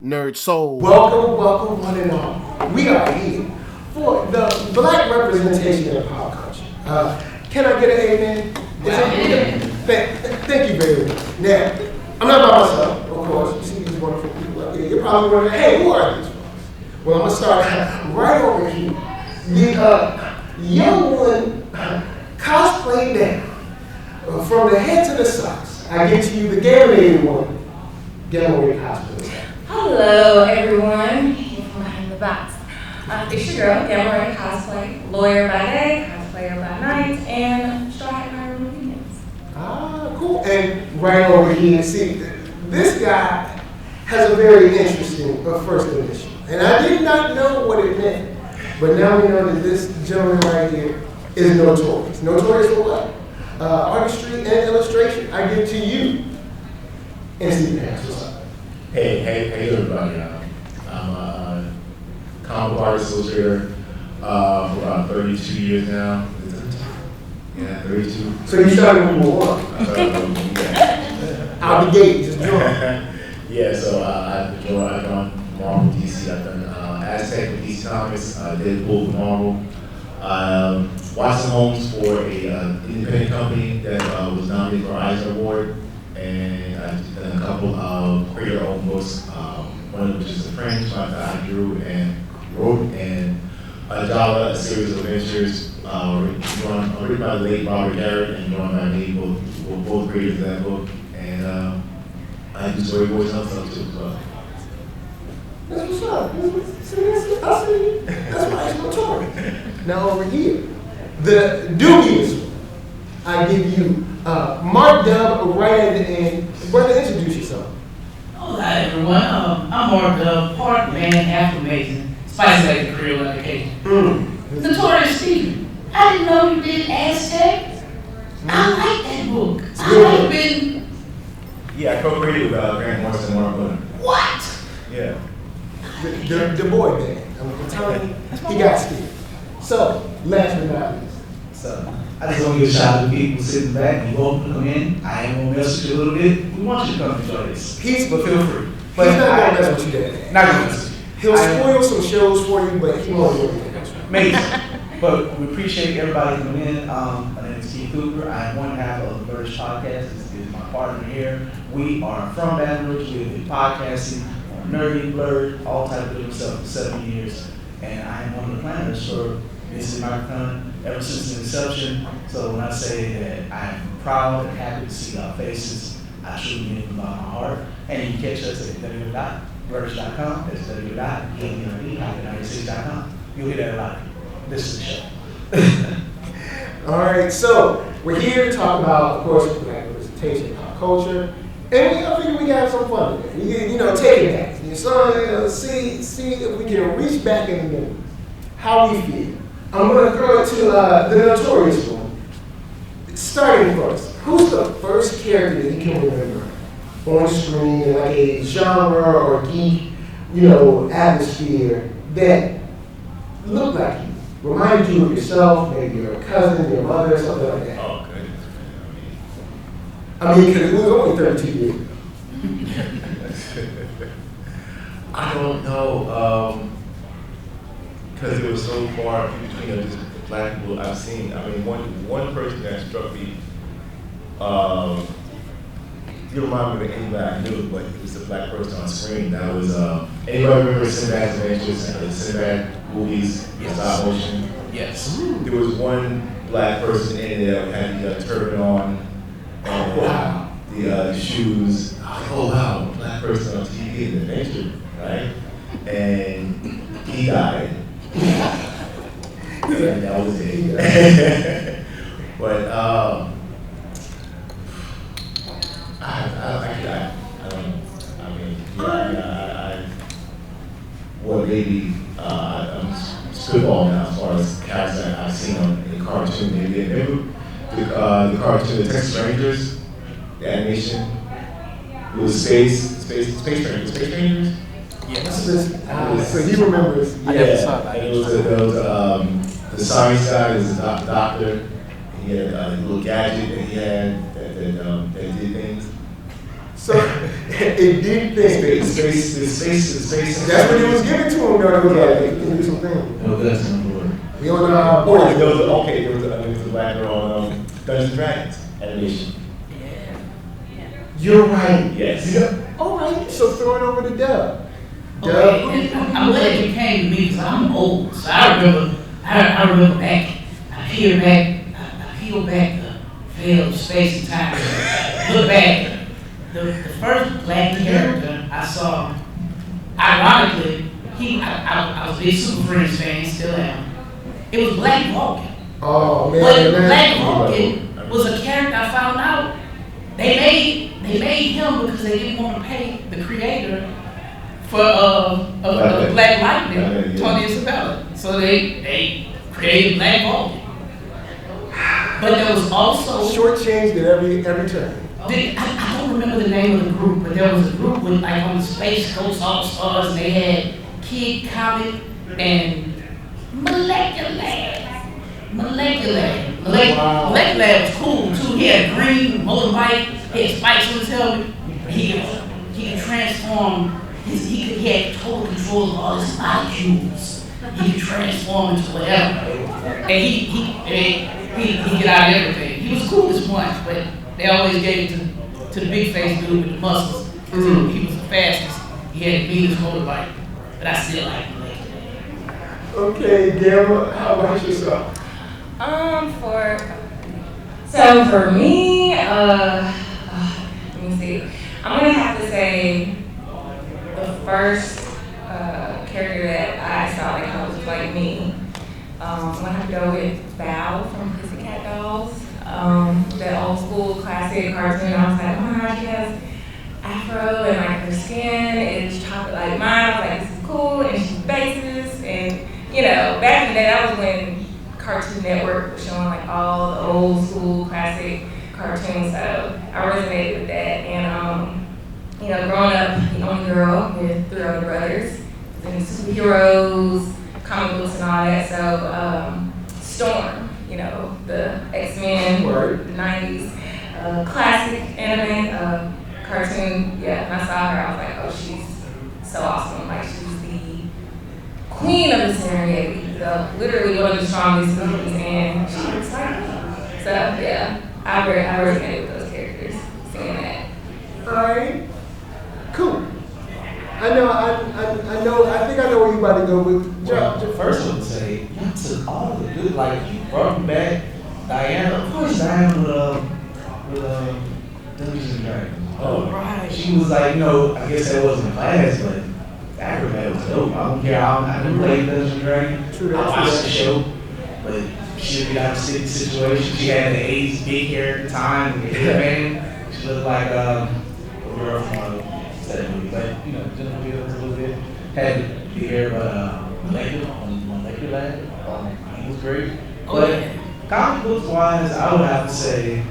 NERDSoul. Welcome, one and all. We are here for the black representation of pop culture. Can I get an amen? Thank you very much. Now, I'm not by myself, of course. You see these wonderful people up here. You're probably wondering, hey, who are these folks? Well, I'm going to start right over here. The young one cosplay down from the head to the socks. I get to you, the gamerated one. Gamerated cosplay. Hello, everyone. From behind the box. It's your girl, Gamma Cosplay, lawyer by day, cosplayer by night, and straw hat wearer on the weekends. Ah, cool. And right over here, see, this guy has a very interesting first edition. And I did not know what it meant, but now we know that this gentleman right here is notorious. Notorious for what? Artistry and illustration. I give to you, MC Patron. Hey everybody. I'm a comic artist illustrator for about 32 years now. Yeah, 32. So you started when you were one? Out the gate, just draw. Yeah, so I've drawn Marvel, DC. I've done Aztec with DC Comics. I did Bull with Marvel. Watson Holmes for a independent company that was nominated for an Eisner Award. And I've done a couple of creator-owned books, one of which is The Fringe, that I drew and wrote, and Java, a series of adventures written by the late Robert Garrett and drawn by me, both creators of that book. And I do storyboards and other stuff too as well. That's what's up. That's why it's notorious. Now over here, the dubious one. I give you Mark Dub right at the end. Brother, introduce yourself. Hi everyone, I'm Mark Dub, part man, half amazing, spicy like the Creole application. Notorious Stevie. I didn't know you did Aztec. I like that book. I like been. Yeah, I co-created with Grant Morrison and Mark Miller. What? Yeah. The boy band. I'm telling you, he got scared. So, last but not least. So, I just want to give a shout out to people sitting back. You're welcome to come in. I am going to mess with you a little bit. We want you to come enjoy this. But feel free. But he's not going to mess with you that. Not going to mess with you. He'll spoil some shows for you, but he won't do anything else. Maybe. But we appreciate everybody coming in. My name is Keith Cooper. I am one half of the Blerd podcast. This is my partner here. We are from Baton Rouge. We've been podcasting on Nerdy, Blerd, all type of different stuff for 7 years. And I am one of the planners for this is microphone ever since the inception. So when I say that I'm proud and happy to see our faces, I truly mean it from my heart. And you can catch us at www.blerd.com. That's www.geekery.com. You'll hear that a lot. This is the show. All right, so we're here to talk about, of course, black representation, pop culture, and I figure we got some fun with it. We can, take it back. So, see if we can reach back in the memories, how we feel. I'm going to throw it to the notorious one. Starting first, who's the first character that you can remember on screen, like a genre or geek, atmosphere that looked like you, reminded you of yourself, maybe your cousin, your mother, something like that? Oh, goodness. I mean, because it was only 32 years ago. I don't know. Because it was so far between just the black people I've seen. I mean, one person that struck me, you remind me of anybody I knew, but it was a black person on screen. That was, anybody remember Sinbad's Adventures, the Sinbad movies, stop motion? Yes. There was one black person in there that had the turban on, and the shoes. Oh wow, a black person on TV in the adventure, right? And he died. And that was it. But I don't know. I mean, well, maybe I'm spitballing now as far as characters that I've seen in the cartoon. Maybe the cartoon, the Texas Rangers, the animation. It was Space Rangers. Yes. So he remembers. Yeah, and it was the science guy, was the doctor. He had a little gadget that he had that did things. So It did things. Space. That's what it was given to him, though. It was like, you can do some things. No, that's not the word. We on our board. There was a black girl on Dungeons and Dragons animation. You're right. Yes. All right. So throw it over to Dub. Okay, and I'm glad you came to me because I'm old. So I remember back, I peel back the veil of space and time. Look back, the first black character I saw, ironically, I was a big Super Friends fan, still am. It was Black Vulcan. Oh man. But Black Vulcan was a character I found out. They made him because they didn't want to pay the creator for Black Lightning, Tony Isabella. So they created Black Vulcan. But there was also Shortchanged at every turn. I don't remember the name of the group, but there was a group with like on the Space Ghost All Stars, and they had Kid Comet and Molecular. Wow. Molecular was cool too. He had a green motorbike, he had spikes on his helmet. He could transform. He had total control of all his molecules. He could transform into whatever, and he get out of everything. He was cool as once, but they always gave it to the big face dude with the muscles. He was the fastest. He had the meanest motorbike, but I still like him. Okay, Gamma, how about yourself? For me, let me see. I'm gonna have to say the first character that I saw that was like me. I'm gonna have to go with Val from Pussycat Dolls. The old school classic cartoon. I was like, oh my gosh, she has afro and like her skin is chocolate like mine. I was like, this is cool, and she's bases, and you know, back in the day, that was when Cartoon Network was showing like all the old school classic cartoons. So I resonated with that, and you know, growing up the only girl with 3 other brothers, and superheroes, comic books, and all that. So Storm, you know, the X-Men, the 90s classic anime cartoon. Yeah, and I saw her, I was like, oh, she's so awesome. Like, she's the queen of the Serengeti. So literally one of the strongest movies, and she looks like me. So yeah, I resonated with those characters, seeing that. All right, cool. I think I know where you about to go with. Well, first I would say, y'all took all the good, like, you brought them back. Diana, of course, Diana with Dungeons and Dragons. Oh, right. She was like, you know, I guess that wasn't a class, but Acrobat was dope. I don't care. I never played Dungeons and Dragons. True, I watched the show, but she would be out of the situation. She had the 80s big hair at the time, with the headband. She looked like a girl from that movie, but you know, Jennifer Beals a little bit. Had the hair, but Molecular Lab, he was great. But comic books wise, I would have to say,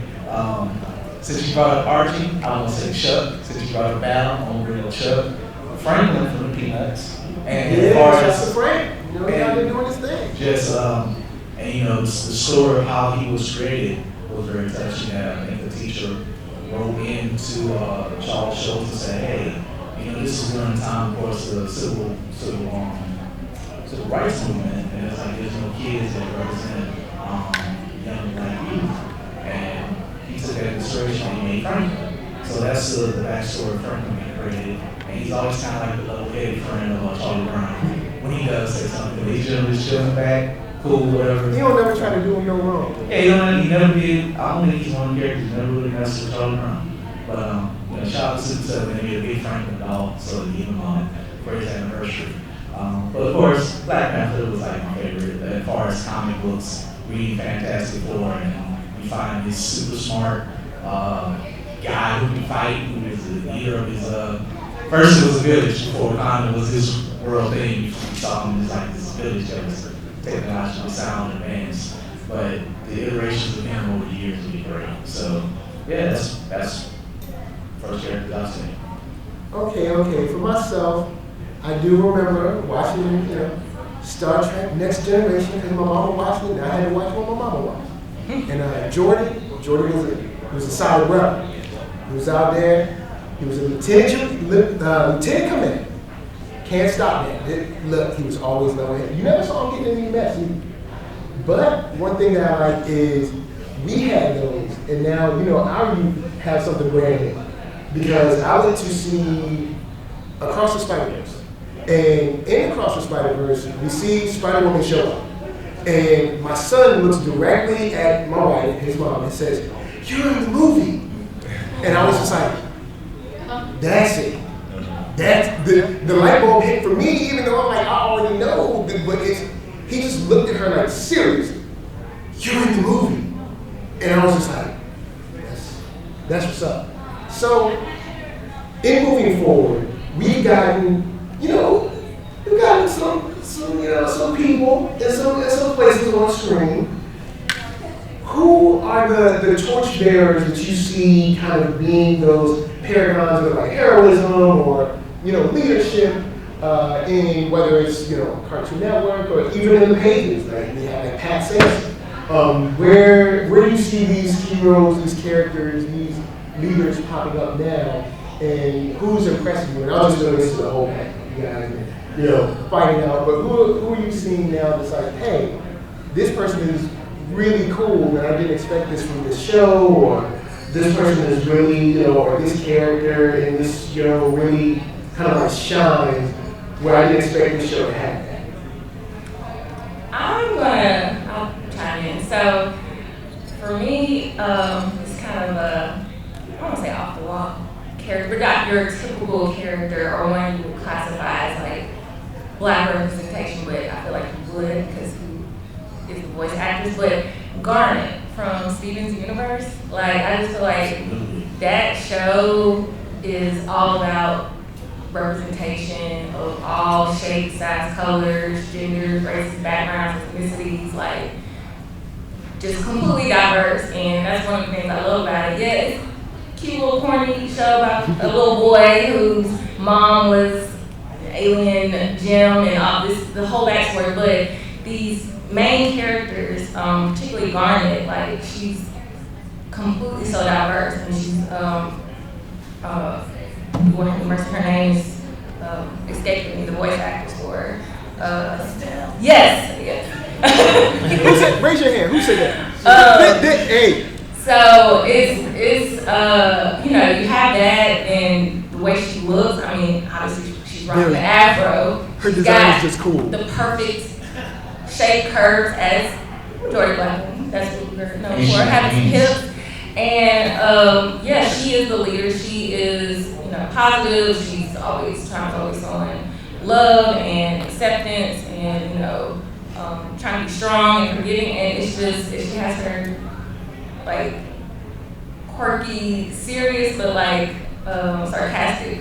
since you brought up Archie, I want to say Chuck. Since you brought up Baton, I'm going to bring up Chuck. Franklin from the Peanuts. And as far as Frank, you know, he's out there doing his thing. just, and you know, the story of how he was created was very touching. I think the teacher wrote into Charles Schultz and said, hey, you know, this is during the time, of course, the civil rights movement, and it's like there's no kids that represent young black youth. And he took that inspiration and he made Franklin. So that's the backstory of Franklin being created. And he's always kind of like the level-headed friend of Charlie Brown. When he does say something, he's generally just chilling back, cool, whatever. He don't never try to do him no wrong. Yeah, he never did. I don't think he's one of the characters who never really messed with Charlie Brown. But you know, shout out to Super 7, they made a big Franklin doll, so they gave him on for his anniversary. But of course, Black Panther was like my favorite. As far as comic books, reading Fantastic Four, and you find this super smart guy who can fight, who is the leader of his. First, it was a village before Wakanda was his world thing. You saw him as like this village that was technologically sound and advanced. But the iterations of him over the years would be great. So, yeah, that's first character I've seen. Okay. For myself, I do remember watching, you know, Star Trek Next Generation because my mama watched it, and I had to watch what my mama watched. And Jordan was a solid rebel. He was out there He was a lieutenant commander. Can't stop that. Look, he was always level-headed. You never saw him getting any mess. But one thing that I like is we had those, and now, our youth have something brand new. Because I went to see Across the Spider-Verse. And in Across the Spider-Verse, we see Spider-Woman show up. And my son looks directly at my wife, his mom, and says, "You're in the movie." And I was just like, that's it. That's the light bulb hit for me, even though I'm like, I already know. But he just looked at her like, seriously, you're in the movie. And I was just like, that's what's up. So, in moving forward, we've gotten some people in some places on screen. Who are the torch bearers that you see kind of being those paragons of like heroism or leadership in whether it's Cartoon Network or even in the pages, like we have like Pat says, where do you see these heroes, these characters, these leaders popping up now, and who's impressing you? And I'll just go into the whole pack, you guys, fighting out. But who are you seeing now that's like, hey, this person is really cool, and I didn't expect this from this show, or this person is really, or this character in this, really kind of like shines where I didn't expect this show to have that. I'll chime in. So for me, it's kind of I don't want to say off the wall character, but not your typical character or one you would classify as like Black representation, but I feel like you would because he is the voice actress. But Garnet from Steven's Universe, I just feel like that show is all about representation of all shapes, sizes, colors, genders, races, backgrounds, ethnicities, just completely diverse. And that's one of the things I love about it. Yeah, it's a cute little corny show about a little boy whose mom was an alien gem and all this, the whole backstory. But these main characters, particularly Garnet, she's completely so diverse, and she's her name is escaping me, the voice actress for her. Yes. Raise your hand. Who said that? Hey. So it's you have that, and the way she looks. I mean, obviously she's rocking the afro. Her design is just cool. The perfect shape, curves as Jordan Blackman. That's what we're known for. Having some hips. And she is the leader. She is, positive. She's always trying to focus on love and acceptance, and trying to be strong and forgiving. And it's just she has her quirky, serious, but sarcastic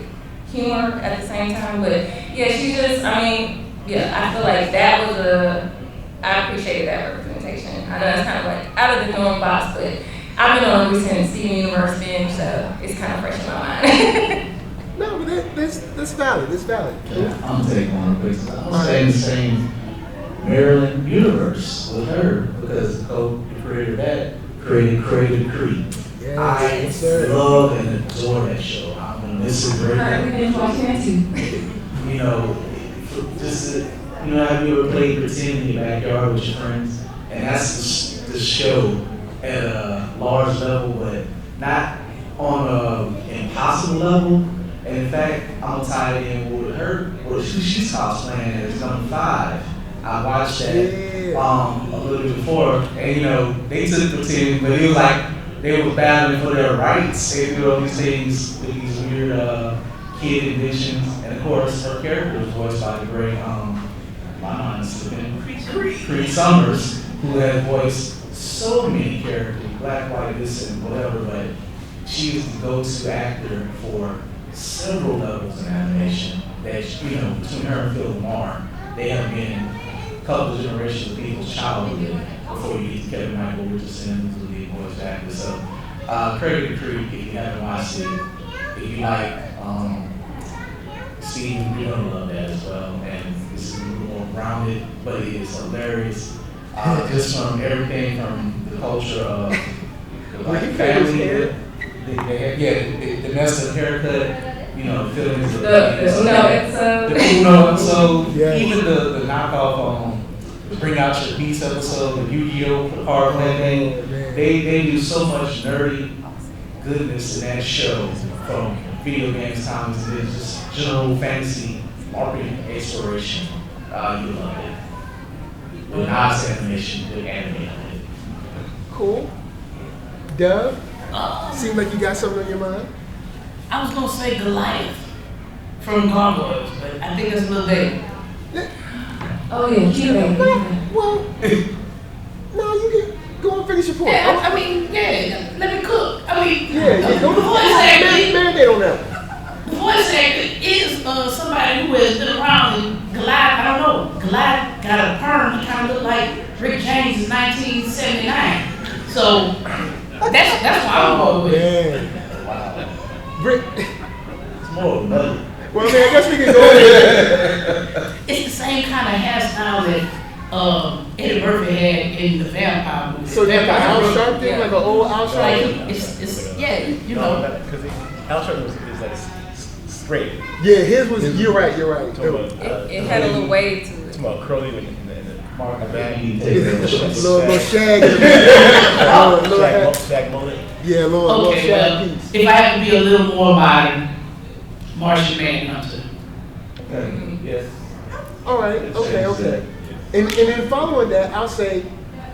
humor at the same time. But yeah, she just. I feel like that was I appreciated that representation. I know it's kind of out of the norm box, but I've been on a recent Steven Universe binge, so it's kind of fresh in my mind. No, but that's valid. It's valid. Yeah, I'm taking one quick. I'm saying the same Maryland universe with her because the creator of that created Creed. Yes, I love and adore that show. This is great. We've been watching that too. Have you ever played pretend in your backyard with your friends? And that's the show at a large level, but not on an impossible level. And in fact, I'm gonna tie it in with her. She's cosplaying as number 5. I watched that a little bit before, and they took pretend, but it was like they were battling for their rights. They do all these things with these weird kid inventions, and of course, her character was voiced by the great my mind is slipping. Cree Summers, who had voiced so many characters, black, white, this and whatever, but she was the go-to actor for several levels in animation that, between her and Phil Lamar, they have been a couple of generations of people's childhood before you get to Kevin Michael Richardson, who's the lead voice actor. So, Craig and Creek, if you haven't watched it, if you like Steve, you're gonna love that as well. And this is a little more grounded, but it is hilarious. Just from everything from the culture of the family. The messed up haircut, you know, feelings of The Uno episode. The Uno episode, Yes. even the knockoff Bring Out Your Beast episode, the Yu-Gi-Oh! Card playing thing. They do so much nerdy goodness in that show, from video games, comics, and just general fantasy, marketing, exploration. You love it. With nice animation, good anime. Cool. Dub, seems like you got something on your mind. I was gonna say Goliath from Gargoyles, but I think that's a little big. Oh yeah, Cuban. Well, no, you can go and finish your point. Yeah, I mean, yeah, let me cook. I mean, Yeah, go the voice actor, marinate on that. the voice actor is somebody who has been around. And Goliath, I don't know. Goliath got a perm. He kind of looked like Rick James in 1979. So that's why I'm going with it. Man. Rick. It's more of another. Well, man, I guess we can go ahead. It's the same kind of hairstyle that Eddie Murphy had in the vampire movie. So like an Al Sharpton, Yeah. like an old Al Like Sharpton? it's yeah, you know. Because Al Sharpton is like straight. Yeah, his was, you're right. It had a little wave to it. It's about curly in the Mark back. Little shag. Shag mullet. Yeah, little Okay, shag well, piece. if I have to be a little more modern, Martian Manhunter. Okay, yes. All right, okay. And then following that, I'll say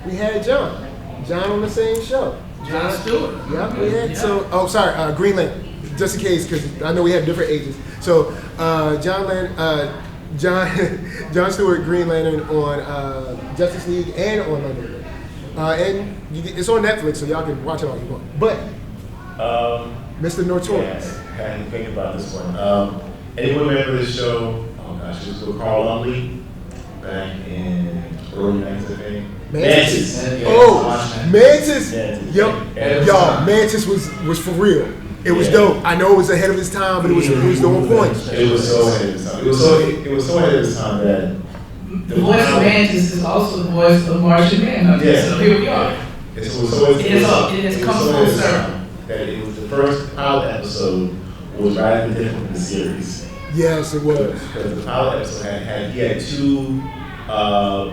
we had John on the same show. John Stewart. Yeah, we had. So, Green Lantern. Just in case, because I know we have different ages. So, John Stewart, Green Lantern on Justice League and on London. And it's on Netflix, so y'all can watch it all you want. But Mr. Notorious. Yeah, I hadn't think about this one. Anyone remember this show? Oh gosh, it was called Carl Lumley back in early 90s, I think. Mantis. Yeah. Oh, Mantis. Mantis. Y'all, Mantis was for real. It was dope. I know it was ahead of its time, but it was on point. It was so ahead of its time. It was so ahead of its time that The voice of Mantis is also the voice of Martian Manhunter. Yeah. So here we are. it has come full circle. that it was the first pilot episode was radically different from the series. Yes, it was. Because the pilot episode had two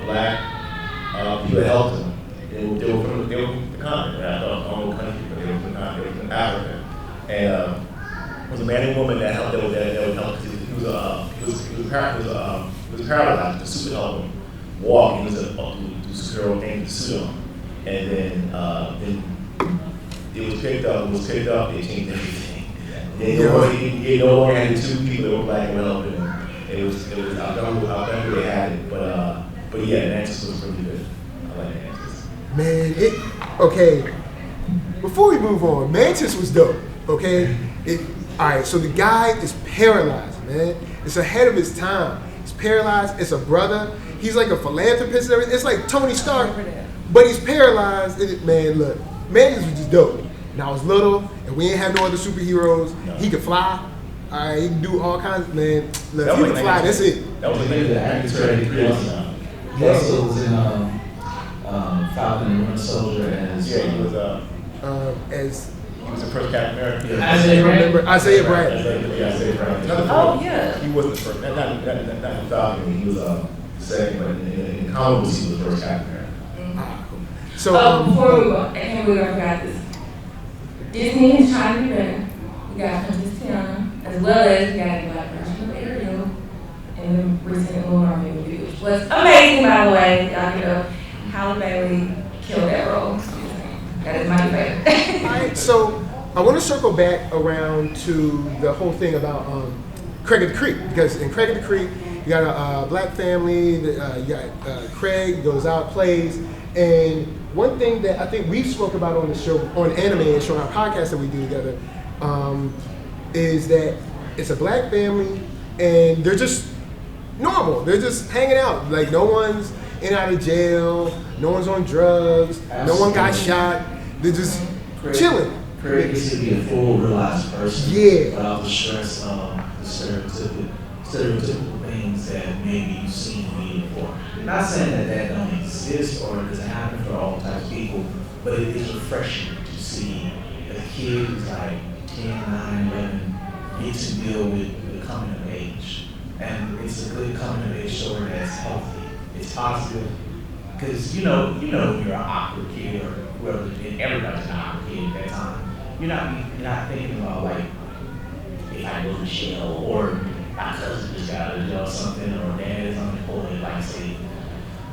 black people that helped him. They were from the continent. I don't know what country, but they were from Africa. And it was a man and woman that helped. That would help. He was paralyzed. The super helped him walk. He was a superhero thing to suit him. And then it was picked up. They changed everything. They no longer had the two people that were black and helping him. It was I don't know how they had it, but yeah, Mantis was really good. I like Mantis. Man, okay. Before we move on, Mantis was dope. Okay, all right. So the guy is paralyzed, man. It's ahead of his time. He's paralyzed. It's a brother. He's like a philanthropist and everything. It's like Tony Stark, but he's paralyzed. Man, look, Mantis was just dope. And I was little, and we ain't have no other superheroes. No. He could fly. All right, he can do all kinds. Man, look, if he can fly. That's it. That was the thing that actors tried to create. He also was in Falcon and Winter Soldier as He was the first Captain America. Isaiah Brand. Isaiah Brand. Oh yeah. He wasn't the first. Not Falcon. He was second, but in comics he was the first Captain America. So before we go, I can't believe I forgot this. Disney is trying to be better. We got Princess Tiana, as well as we got the Black version of Ariel, and the recent Little Mermaid movie, which was amazing, by the way. Y'all know Halle Bailey killed that role. That is my favorite. all right, so I want to circle back around to the whole thing about Craig of the Creek, because in Craig of the Creek, you got a black family. You got Craig goes out, plays, and one thing that I think we've spoke about on the show, on anime and show, our podcast that we do together, is that it's a black family and they're just normal. They're just hanging out. Like no one's in and out of jail. No one's on drugs. No one got shot. They're just chilling. Craig gets to be a full realized person. Yeah. Without the stress, the stereotypical things that maybe you've seen before. Not saying that don't exist or doesn't happen for all types of people, but it is refreshing to see a kid who's like 10, 9, 11 gets to deal with coming of age. And it's a good coming of age story that's healthy. It's positive. Because you know when you're an awkward kid or whoever, and everybody's an awkward kid at that time. You're not thinking about like if I go to jail or my cousin just got out of jail or something or dad is unemployed, like say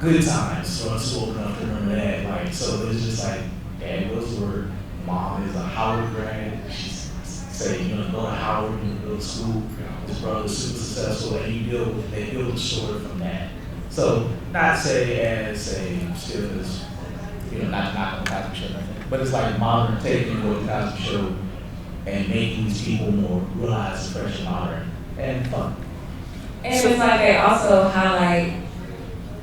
good times. So I'm still old enough to remember that. Like so it's just like dad goes to work, mom is a Howard grad, she's saying you're gonna go to Howard, you're gonna go to school, his brother's super successful, and they build a story from that. So not say as a still as not on the Cosby Show, but it's like modern taking what the Cosby Show and making these people more realize the fresh and modern and fun. And it was like they also highlight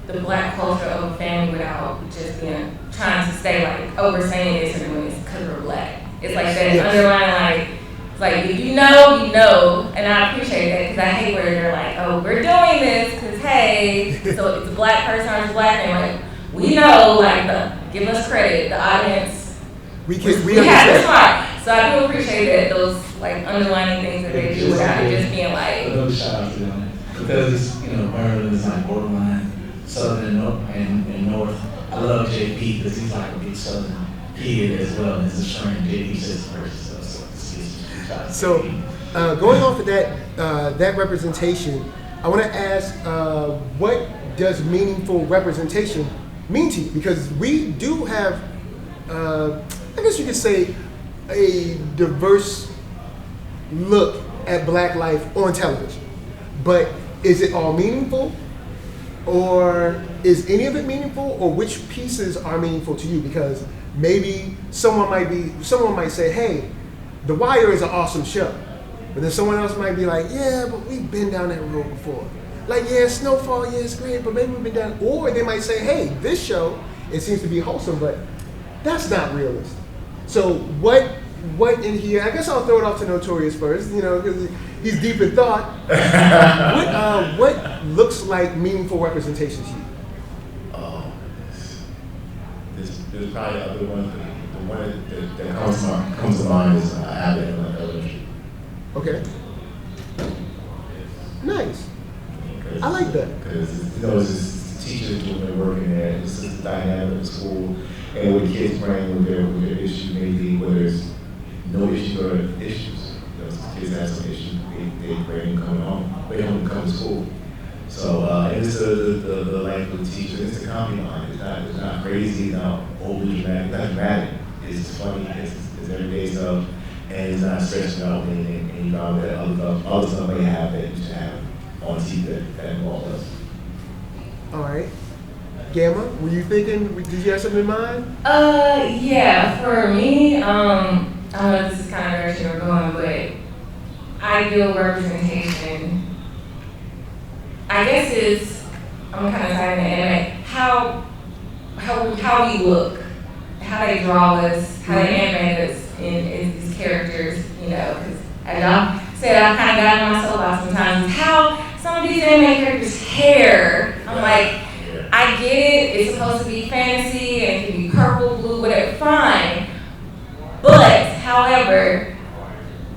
the Black culture of family without just trying to stay like, oh, we're saying this and doing this because we're Black. It's like that underlying like. It's like, if you know, and I appreciate that because I hate where they're like, oh, we're doing this because, hey, so it's a Black person or it's a Black family. Like, we know, like, give us credit, the audience. We have this part. So I do appreciate that, those, like, underlining things that they do without it just being like. Shout out to them. Because, Maryland is like borderline southern and north. I love JP because he's like a big southern kid as well. And it's a strange JP says first. So, going off of that representation, I want to ask, what does meaningful representation mean to you? Because we do have, I guess you could say, a diverse look at Black life on television. But is it all meaningful? Or is any of it meaningful? Or which pieces are meaningful to you? Because maybe someone might say, hey, The Wire is an awesome show. But then someone else might be like, yeah, but we've been down that road before. Like, yeah, Snowfall, yeah, it's great, but maybe we've been down. Or they might say, hey, this show, it seems to be wholesome, but that's not realistic. So what in here, I guess I'll throw it off to Notorious first, because he's deep in thought. What looks like meaningful representation to you? There's probably other ones. The one that comes to mind is Abbott and Elementary. Okay. Nice. I like that. Because it's the teachers doing their work in there. It's just the dynamic of school and what kids bring with their issue, maybe whether it's no issue or issues. Kids have some issues, they bring them coming home. They don't come to school. So it's the life of the teacher. It's the comedy line. It's not crazy. It's not overly dramatic. It's not dramatic. It's funny. It's everyday stuff, and it's not stressing out anything. And you know that other stuff they have that you should have on TV that involve us. All right. Gamma, were you thinking? Did you have something in mind? Yeah. For me, I don't know if this is kind of direction we're going, but ideal representation. I guess is, I'm kind of tired of anime, how we look, how they draw us, how they animate us in these characters, because as y'all said, I've kind of gotten myself out sometimes, how some of these anime characters' hair, I'm like, I get it, it's supposed to be fantasy, and it can be purple, blue, whatever, fine, but, however,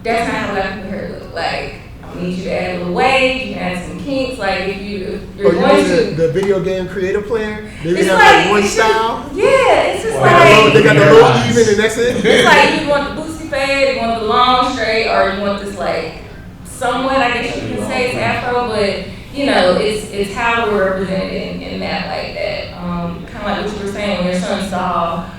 that's not how Black people hair look like. I need you to add a little wave, you can add some kinks, like if you're going to... The video game creator player, they it's have like one style. Yeah, it's just They got the low even and that's it. It's like you want the boosty fade, you want the long straight, or you want this like somewhat, I guess you can say it's afro, but it's how we're represented in that like that. Kind of like what you were saying when your son saw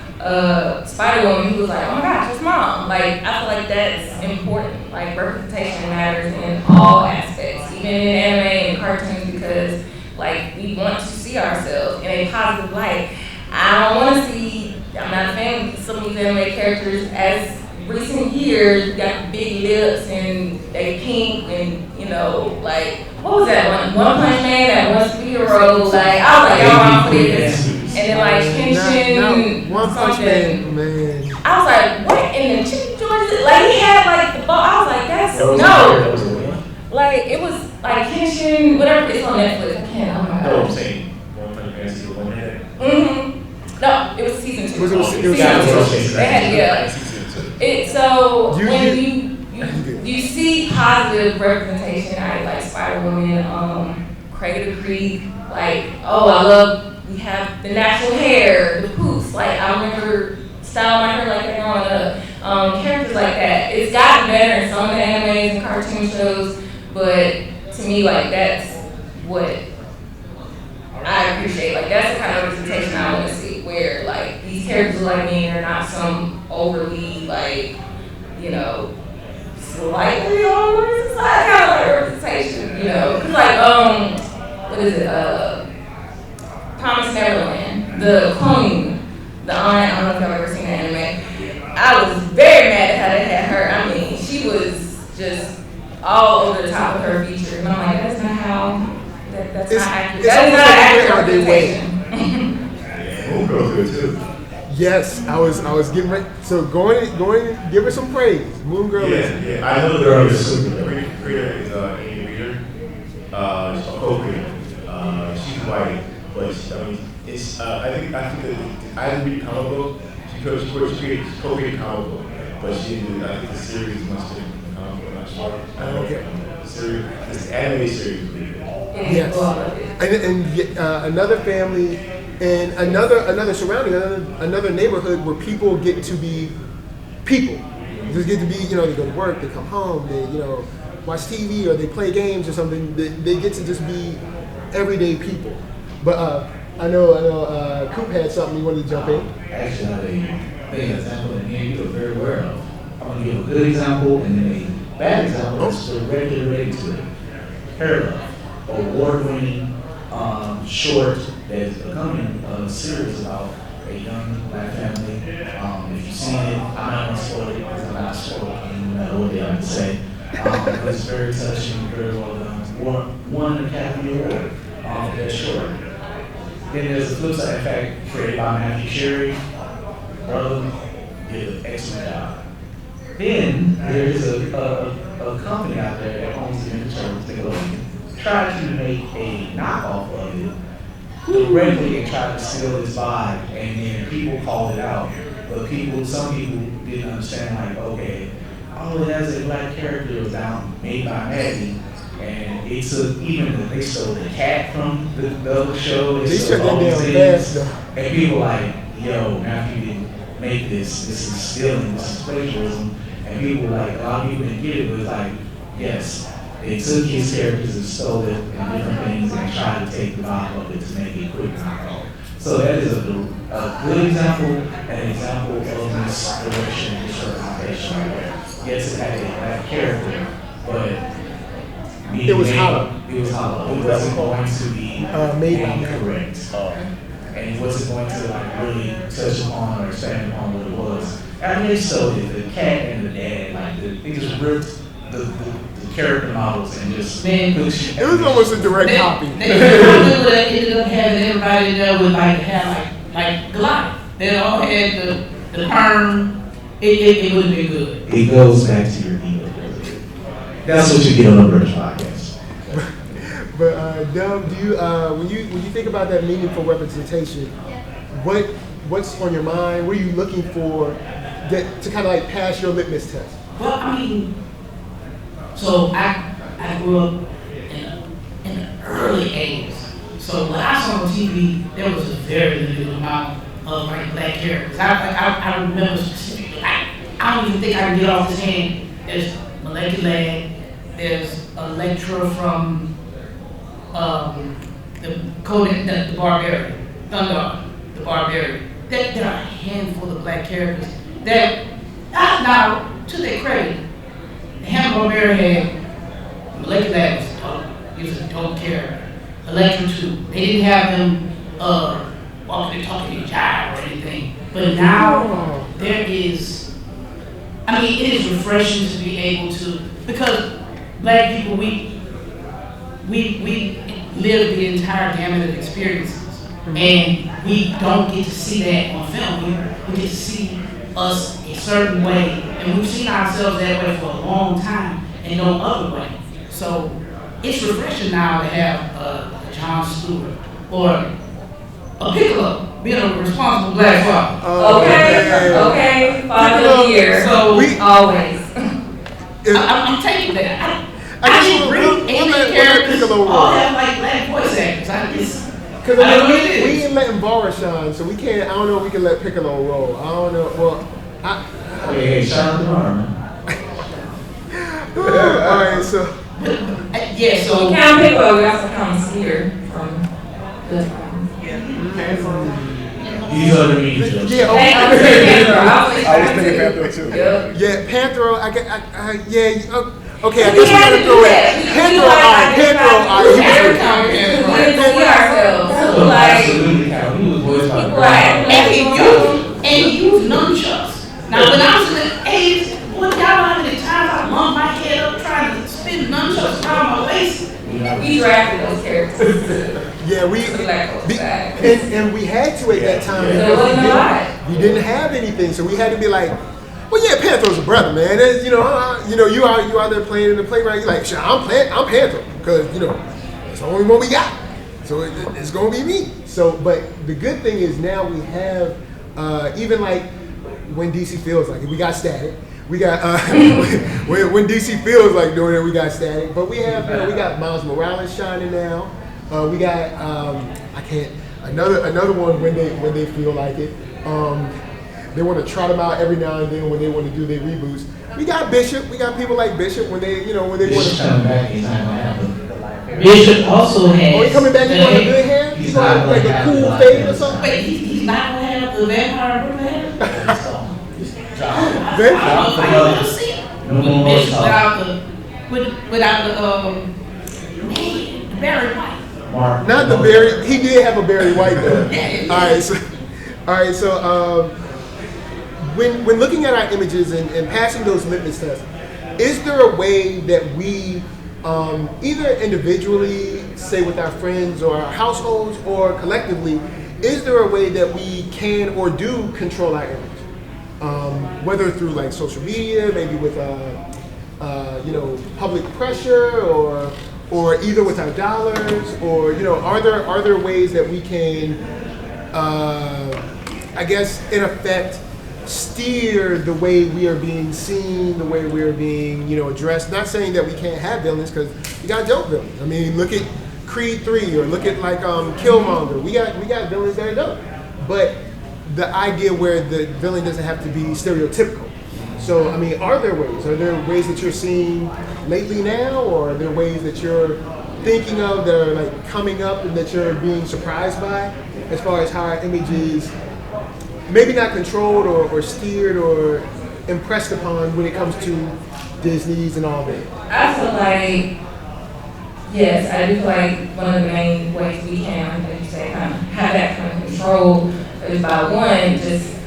Spider-Woman, he was like, oh my gosh, it's mom. Like, I feel like that's important. Like, representation matters in all aspects, even in anime and cartoons, because, like, we want to see ourselves in a positive light. I don't want to see, I'm not a fan of some of these anime characters as recent years got big lips and they pink and, like, what was that one Punch Man, that one superhero, like, I was like, y'all wrong for this. And then like Kenshin, One Punch Man, man. I was like, what in the chicken joint? Like he had like the ball. I was like, like it was like Kenshin, whatever. It's on Netflix. I can't. Oh my god. I'm saying One Punch Man season 1 had. No, it was season 2. It was season 2. They had season 2. So You- when you- you see positive representation, like Spider-Woman, Cradle Creek, like, we have the natural hair, the poops, like I remember styling my hair like that growing up. Characters like that. It's gotten better in some of the animes and cartoon shows, but to me, like that's what I appreciate. Like that's the kind of representation I want to see, where like these characters look like me and they're not some overly like, slightly over the side kind of like representation, Cause like what is it? Promised Neverland, the cloning, the aunt. I don't know if y'all ever seen the anime. I was very mad at how they had her. I mean, she was just all over the top of her features, and I'm like, that's not how. That's not accurate. That is not accurate representation. Yeah, Moon good too. Yes, I was getting ready. So going, give her some praise. Moon Girl is. Yeah. I know the girl is super. The creator is Amy Reader. She's a co-creator. She's white, but it's. I think that I didn't read the comic book. She co-created comic book, but I think the series is much different from the comic book. I'm not sure. I don't know. Okay. This anime series is really good. Yes. And another family and another surrounding, another neighborhood where people get to be people. Just get to be, they go to work, they come home, they, watch TV or they play games or something. They get to just be everyday people. But I know Coop had something he wanted to jump in. Actually, I have an example in here you are very aware of. I'm going to give a good example and then a bad example that's directly related to it. Hair Love, award-winning short that's becoming a series about a young black family. If you've seen it, I'm not going to spoil it because I'm not spoiling no matter what they have to say. But it's very touching, very well done. Won an Academy Award for that short. Then there's the flip side, in fact, created by Matthew Sherry. Brother did an excellent job. Then there is a company out there that owns the Nickelodeon. Tried to make a knockoff of it directly and tried to steal its vibe, and then people called it out. But some people didn't understand, like, okay, all it has is a black character that was made by Maggie. And it took they stole the cat from the other show. They shut all that these down things. fast though. And people like, yo, now you didn't make this. This is stealing. This is plagiarism. And people like, a lot of people didn't get it, but it's like, yes, they took his characters and stole it and different things and tried to take the vibe of it to make it quick knockoff. So that is a good example, an example of misdirection and misrepresentation. Yes, it had a black character, but it was hollow. It was hollow. It wasn't going to be made by incorrect. And it wasn't going to like really touch upon or expand upon what it was. I mean, they stole it. The cat and the dad, they just ripped the character models and just it was almost a direct copy. They ended up having everybody there with like hair like Goliath. They all had the perm. It wouldn't be good. It goes back to your ego. That's what you get on a British podcast. But Dub, do you when you think about that meaningful representation, what's on your mind? What are you looking for to kind of like pass your litmus test? Well, I mean, so I grew up in the early 80s. So when I saw on TV, there was a very limited amount of like black characters. I remember specifically. I don't even think I can get off his hand. There's Molecular. There's Electra from the Barbarian, Thunder, the Barbarian. There are a handful of black characters that, now, to their credit, the Hanna-Barbera had Molecular was dope. He was a dope character. Electra too. They didn't have them walking and talking and jive or anything. But now there is, it is refreshing to be able to, because black people, we live the entire gamut of experiences, and we don't get to see that on film. We get to see us a certain way, and we've seen ourselves that way for a long time and no other way. So it's refreshing now to have John Stewart or a piccolo, being a responsible black father. Okay, father of the year. So always. I'm taking that. I guess didn't we'll bring any let characters Piccolo roll. all have like black voice actors. Because I don't know what it we is. ain't letting Barra shine, so we can't. I don't know if we can let Piccolo roll. I don't know. Well, Hey, shout out to Barra, man. all right. So Yeah, so Count Piccolo, we also count Skeeter from the. These are the regions. yeah, Hey, I'm saying Panther. I was thinking Panther too. Yep. yeah, Panther. Okay. I We guess we had gotta to throw do it. that. Panther. All right. Panther. All right. We see ourselves. So like, Absolutely count. He was voiced by people are acting and like he used nunchucks. Now when I was in the age, boy, y'all know how many times I lumped my head up trying to spin nunchucks around my waist. we drafted those characters. Yeah, we Like, and we had to at that time. There because wasn't a lot. we didn't have anything, so we had to be like, well, yeah, Panther's a brother, man. That's, you out there playing in the playground. You're like, sure, I'm Panther, because it's the only one we got. So it's gonna be me. So, but the good thing is now we have even like when DC feels like it, we got static. We got when DC feels like doing it, we got static. But we have we got Miles Morales shining now. We got another one when they feel like it. They want to trot them out every now and then when they want to do their reboots. We got Bishop. We got people like Bishop when they want Bishop's to. coming back. He's not gonna happen. Bishop also has. Oh, he coming back? You want a good hair? He's He's not like gonna a have cool the fade or life. something. Wait, he's not gonna have the vampire Brooklyn hair? Then? I don't see it. No more Bishop talk. without the Barry White. Mark. Not the Barry. He did have a Barry White though. Yeah. All right. So when looking at our images and passing those litmus tests, is there a way that we either individually, say with our friends or our households, or collectively, is there a way that we can or do control our image? Whether through like social media, maybe with public pressure, or either with our dollars, or are there ways that we can, I guess, in effect, steer the way we are being seen, the way we are being, addressed? Not saying that we can't have villains, because we got dope villains. I mean, look at Creed 3, or look at like Killmonger. We got villains that are dope, but the idea where the villain doesn't have to be stereotypical. So, I mean, are there ways that you're seeing lately now, or are there ways that you're thinking of that are like coming up and that you're being surprised by, as far as how our image is maybe not controlled or steered or impressed upon when it comes to Disney's and all that? I feel like, yes, I do feel like one of the main ways we can, like you say, kind of have that kind of control is by one, just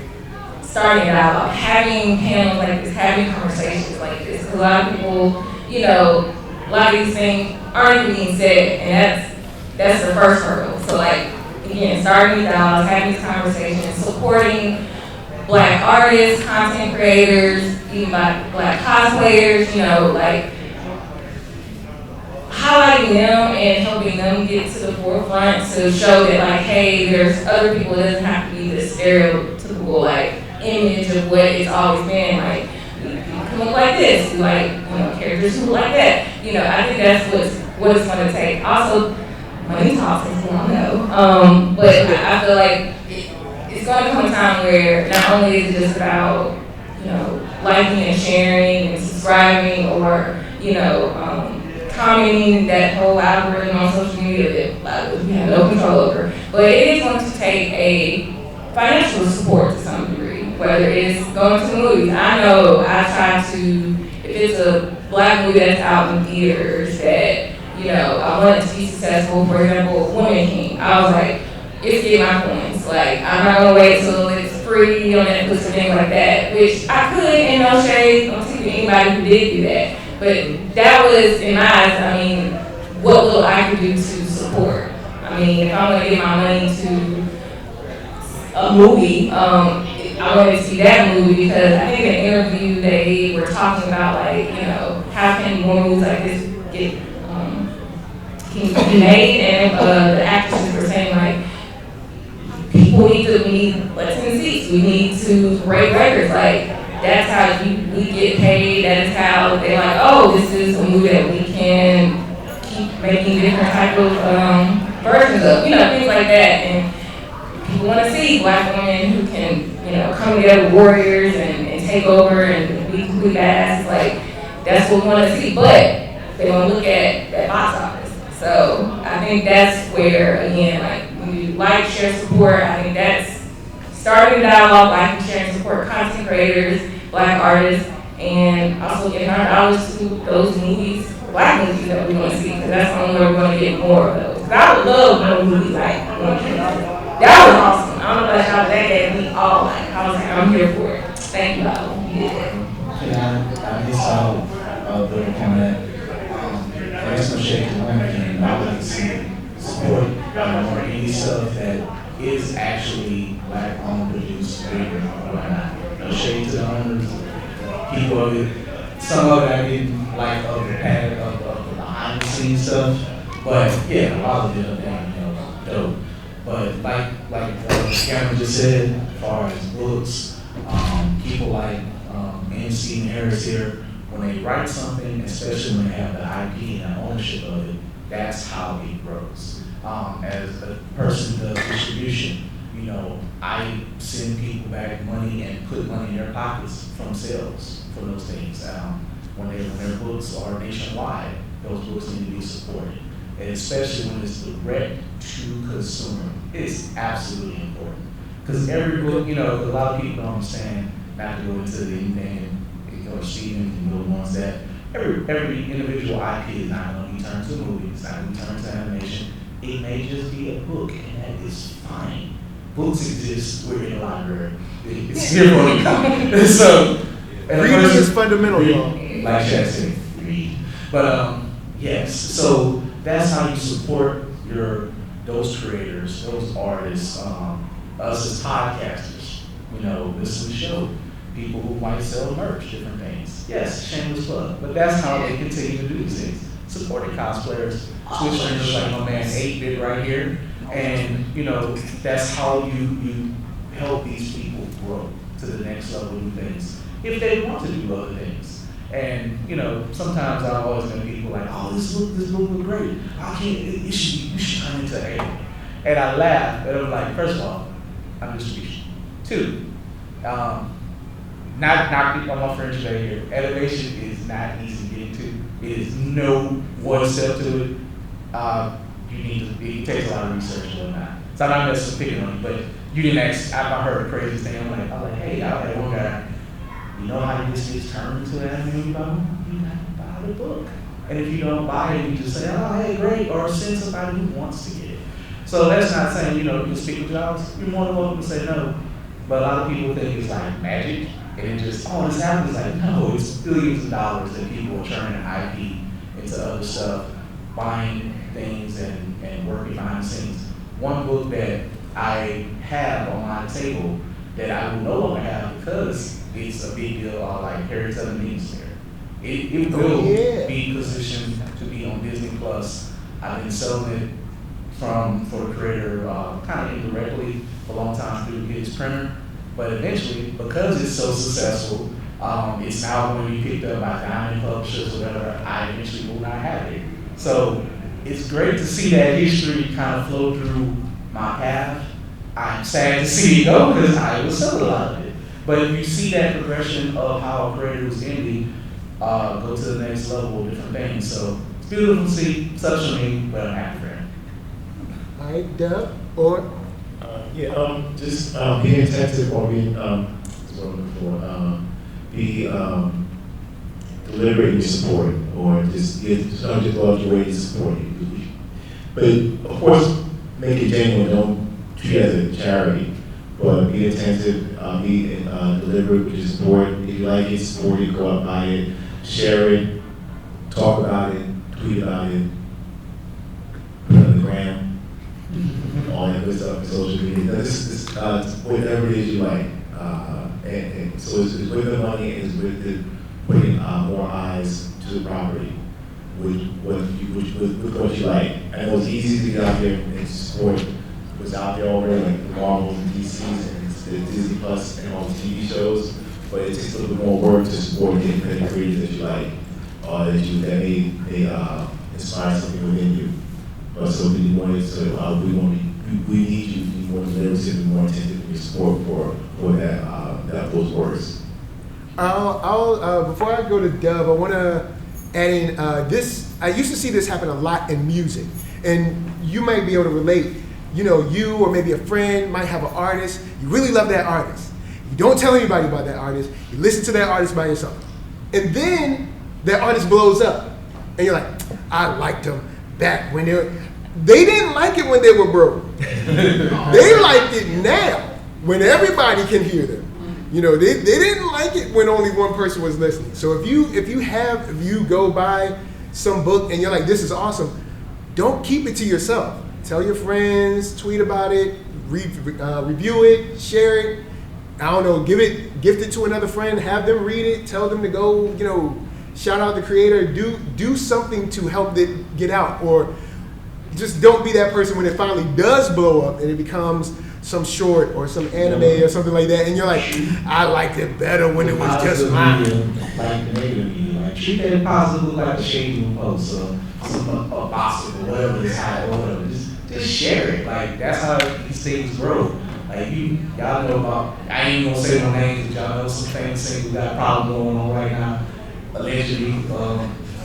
starting it out, having panels like this, having conversations like this. A lot of people, a lot of these things aren't even being said, and that's the first hurdle. So like, again, starting these dialogues, having these conversations, supporting Black artists, content creators, even Black cosplayers, like highlighting them and helping them get to the forefront to show that like, hey, there's other people. It doesn't have to be this stereotypical like image of what it's always been. Like, we can look like this, we like characters who look like that. I think that's what it's going to take. Also, money talks, as we all know. But I feel like it's going to come a time where not only is it just about liking and sharing and subscribing, or commenting that whole algorithm on social media that we have no control over, but it is going to take a financial support to some degree, whether it's going to movies. I know I try to, if it's a Black movie that's out in theaters that, I want it to be successful, for example, Woman King, I was like, it's getting my points. Like, I'm not gonna wait till it's free on Netflix or things like that, which I could, in no shade, on TV, anybody who did do that. But that was, in my eyes, I mean, what little I could do to support. I mean, if I'm gonna give my money to a movie, I wanted to see that movie, because I think in an interview they were talking about like, how can more movies like this get can be made, and the actresses were saying like, we need butts in seats. We need to rate records. Like, that's how we get paid. That is how they're like, oh, this is a movie that we can keep making different type of versions of, things like that. And people want to see Black women who can, come together with warriors and take over and be complete badasses. Like, that's what we want to see. But they don't look at that box office. So I think that's where, again, like, when you like, share, support, I think that's starting the dialogue, like, and share, and support content creators, Black artists, and also giving $100 to those movies, Black movies that we want to see, because that's the only way we're going to get more of those. Because I would love more movies like OneYoungsta. That was awesome. I don't know about y'all, but that gave me all like, I was like, I'm here for it. Thank you, all. I miss out the comment. There's no shade to women, and I would like to see support more indie stuff that is actually Black owned, produced, bigger, or whatnot. No shade to the owners, people of it. Some of it I didn't like of the pattern of the behind the scenes stuff, but yeah, a lot of it, dope. But like Cameron just said, as far as books, people like MC and Harris here, when they write something, especially when they have the IP and the ownership of it, that's how it grows. As a person who does distribution, I send people back money and put money in their pockets from sales for those things. When their books are nationwide, those books need to be supported. And especially when it's direct to consumer, it's absolutely important. Because every book, a lot of people don't understand, not to go into anything, or Steven can go ones that every individual IP is not going to be turned to a movie, it's not going to be turned to animation. It may just be a book, and that is fine. Books exist, we're in a library. It's here for the come. So, reading is fundamental, y'all. Like Chad said, read. But yes, so that's how you support those creators, those artists, us as podcasters. Listen to the show. People who might sell merch, different things. Yes, shameless plug, but that's how they continue to do these things. Supporting cosplayers, Twitch streamers like my man 8-Bit right here, and that's how you help these people grow to the next level of things if they want to do other things. And sometimes I've always been people like, oh, this book look great. I can't. You should turn into anime. And I laugh, and I'm like, first of all, I'm distribution. 2, not on my French right here. Animation is not easy to get into. It is no one step to it. It takes a lot of research and whatnot. So I'm not necessarily picking on you, but you didn't ask. I heard a crazy thing. I'm like, hey, I had one guy. You know how this gets turned into an anime album? You have to buy the book. And if you don't buy it, you just say, oh, hey, great, or send somebody who wants to get it. So that's not saying, you can speak with jobs. You're more than welcome to say no. But a lot of people think it's like magic, and it just, this happens. Like, no, it's billions of dollars that people are turning IP into other stuff, buying things and working behind the scenes. One book that I have on my table that I will no longer have because it's a big deal, like Harry telling me there. It will be positioned to be on Disney Plus. I've been selling it for the creator kind of indirectly for a long time through his printer. But eventually, because it's so successful, it's now going to be picked up by Diamond publishers or whatever. I eventually will not have it. So it's great to see that history kind of flow through my path. I'm sad to see it go because I will sell a lot of it. But you see that progression of how a creator who's indie go to the next level of different things. So it's beautiful to see, such a me, but I'm happy for him. All right, Dub, or? Just being attentive or being, be deliberate in your support, or just don't just go out your way to support you. But of course, make it genuine. Don't treat it as a charity, but be attentive, be deliberate with your support. If you like it, support it, go out, buy it, share it, talk about it, tweet about it, put it on the gram. All that good stuff, social media. This whatever it is you like, and so it's with the money, and it's with the putting more eyes to the property, with what you like. I know it's easy to get out there and support was out there already, like the Marvels and DCs and the Disney Plus and all the TV shows. But it takes a little bit more work to support the independent creators that you like, or that may inspire something within you. But so we wanted to, we need you to be more deliberative and more attentive in your support for those words. Before I go to Dub, I want to add in this. I used to see this happen a lot in music, and you might be able to relate. You know, you or maybe a friend might have an artist. You really love that artist. You don't tell anybody about that artist. You listen to that artist by yourself. And then that artist blows up. And you're like, I liked them back when they didn't like it when they were broke. They liked it now when everybody can hear them. You know, they didn't like it when only one person was listening. So if you go buy some book and you're like, this is awesome, don't keep it to yourself. Tell your friends, tweet about it, review it, share it. I don't know, gift it to another friend, have them read it, tell them to go, you know, shout out the creator, do something to help it get out, or just don't be that person when it finally does blow up and it becomes some short or some anime or something like that, and you're like, I liked it better when it was just mine. Like the negative media, like treat that positive, look like a shady post or some box or whatever is hot or whatever. Just share it. Like that's how these things grow. Like y'all know about, I ain't gonna say no names, but y'all know some famous things we got a problem going on right now. Allegedly,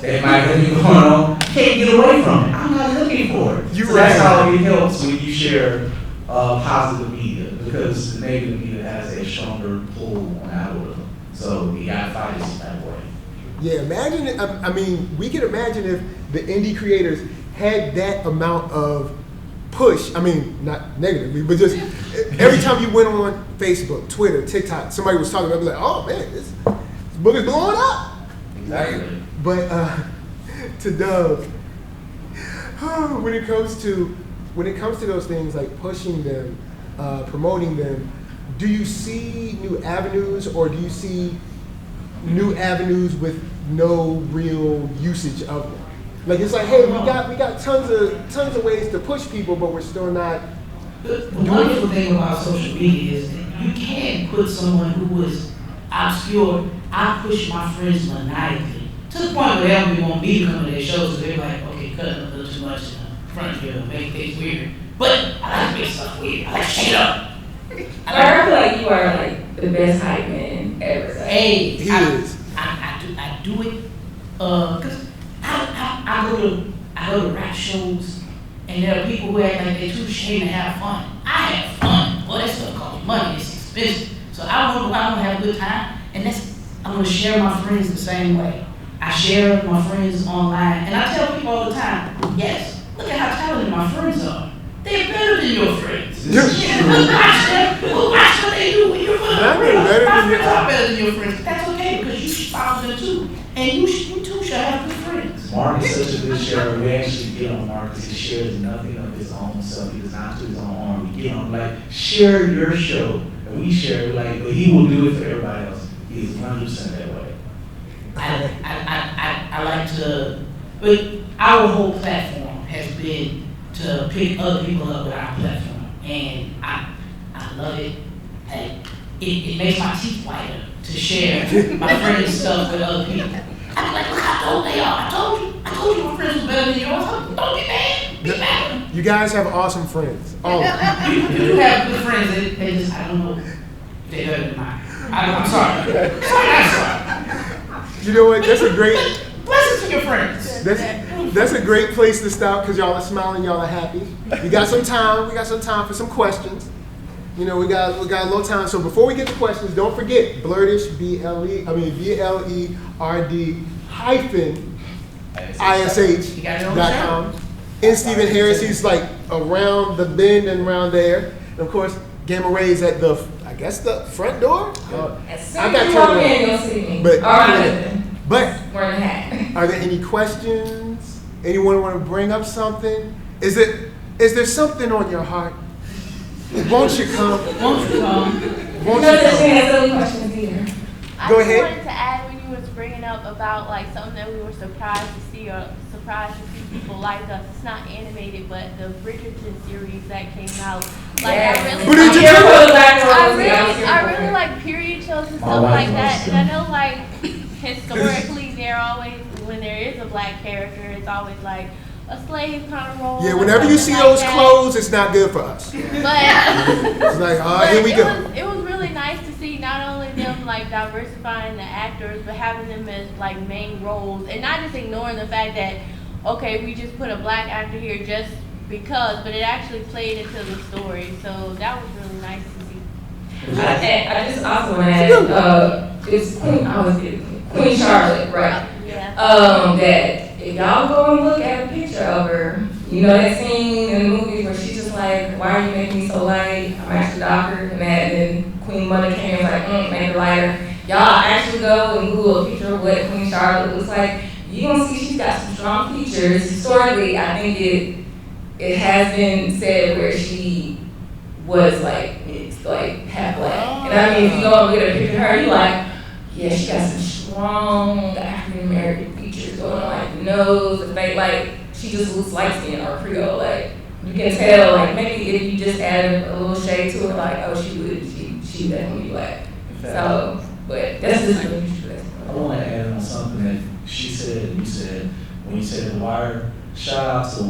that might have been going on. Can't get away from it. I'm not looking for it. That's how it helps when you share positive media, because the negative media has a stronger pull on algorithm. So you gotta fight it that way. Yeah, imagine. I mean, we can imagine if the indie creators had that amount of push. I mean, not negatively, but just every time you went on Facebook, Twitter, TikTok, somebody was talking about it, like, oh man, this book is blowing up. Exactly. But to Doug, when it comes to those things like pushing them, promoting them, do you see new avenues, or do you see new avenues with no real usage of them? Like it's like, hey, we got tons of ways to push people, but we're still not. The wonderful thing about social media is that you can put someone who is obscure. I push my friends maniacally to the point where they don't even want me to come to their shows, so they're like, okay, cutting a little too much in the front here, make things weird. But I like to make stuff weird. I like shit up. I feel like you are like the best hype man ever. Hey, He is. I do it because I go to rap shows, and there are people who act like they're too ashamed to have fun. I have fun. Well, that stuff costs money. It's expensive. So I want to have a good time, and I'm going to share my friends the same way. I share my friends online, and I tell people all the time, yes, look at how talented my friends are. They're better than your friends. We'll watch what they do when you're with my friends. My friends are better than your friends. That's okay, because you should follow them too. And you too should have good friends. Mark is such a good sharer. We actually get on Mark because he shares nothing of his own self. He does not to his own arm. We get on like, share your show. And we share it like, but he will do it for everybody else. He's 100% that way. I like to, but our whole platform has been to pick other people up with our platform. And I love it. It makes my teeth whiter to share my friends' stuff with other people. I'm like, look how dope they are. I told you my friends were better than yours. Don't be mad. Be mad. You guys have awesome friends. Oh. You do have good friends. They just, I don't know. They're better than mine. I'm sorry. I'm sorry. You know what? That's a great. Blessings to your friends. That's a great place to stop, because y'all are smiling, y'all are happy. We got some time. We got some time for some questions. You know, we got a little time. So before we get to questions, don't forget Blerdish, BLERD-ISH.com. And Stephen Harris, he's like around the bend and around there. And of course, Gamma Ray's at the front door. I got turned around. But we're in the hat. Are there any questions? Anyone want to bring up something? Is there something on your heart? Won't you come? Won't you come? Won't you come? She has other questions here. Go ahead. I just wanted to add, when you was bringing up about like something that we were surprised to see or surprised to see people like us. It's not animated, but the Bridgerton series that came out. Like I really like period shows and stuff like that. And I know like historically they're always, when there is a black character, it's always like a slave kind of role. Yeah, whenever you see those clothes, it's not good for us. But it's like, here we go. It was really nice to see not only them like diversifying the actors, but having them as like main roles, and not just ignoring the fact that okay, we just put a black actor here just because, but it actually played into the story. So that was really nice to see. I just also want to add, it's Queen Charlotte, right? Yeah. That if y'all go and look at a picture of her, you know that scene in the movie where she's just like, why are you making me so light? I'm actually darker than that. And Queen Mother came and was like, make her lighter. Y'all actually go and Google a picture of what Queen Charlotte looks like. You're going to see she's got some strong features. Historically, I think it has been said where she was like mixed, like half black. And I mean, if you go and look at a picture of her, you're like, yeah, she got some strong African American features going on, like the nose, the face, like she just looks light skinned or Creole. Like you can tell, like maybe if you just added a little shade to her, like oh she definitely be black. So, but that's just really interesting. I want to add on something that she said and you said when you said The Wire. Shout out to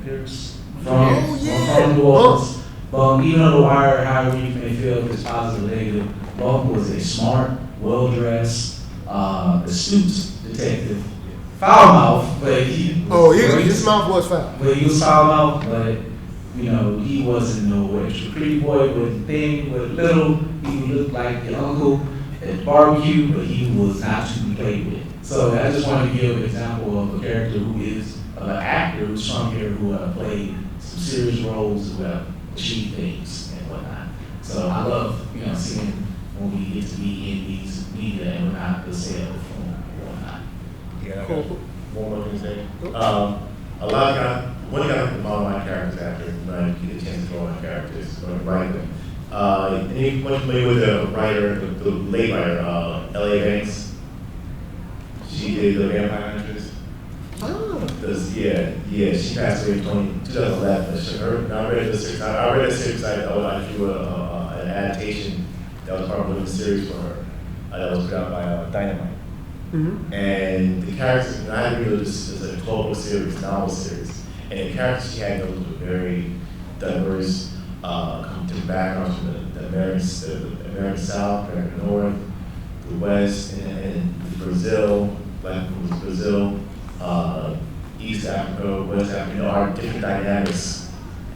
Pierce from New Orleans. Even though The Wire, however you may feel, if it's positive or negative, Bum was a smart, well-dressed, astute detective. Foul mouth, but his mouth was foul. But he was foul mouth, but you know, he wasn't no extra pretty boy, wasn't thin, wasn't little. He looked like the uncle at barbecue, but he was not to be played with. So I just wanted to give an example of a character who is an actor who's from here who have played some serious roles, who have achieved things and whatnot. So I love, seeing when we get to be in these media and we're not the sale of film or whatnot. Yeah, cool. One more thing to say. One guy to model my characters after, when I get a chance to draw my characters, when I write them. Anyone familiar with the writer, the late writer, L.A. Banks? She did The Vampire Huntress. She passed away in 2011. I read the series. I drew an adaptation that was part of the series for her. That was put out by Dynamite. Mm-hmm. And the characters, I had to read this as a global series, novel series. And the characters she had those were very diverse, come to backgrounds from the American South, American North, the West, and Brazil, Black people was Brazil, East Africa, West Africa, our different dynamics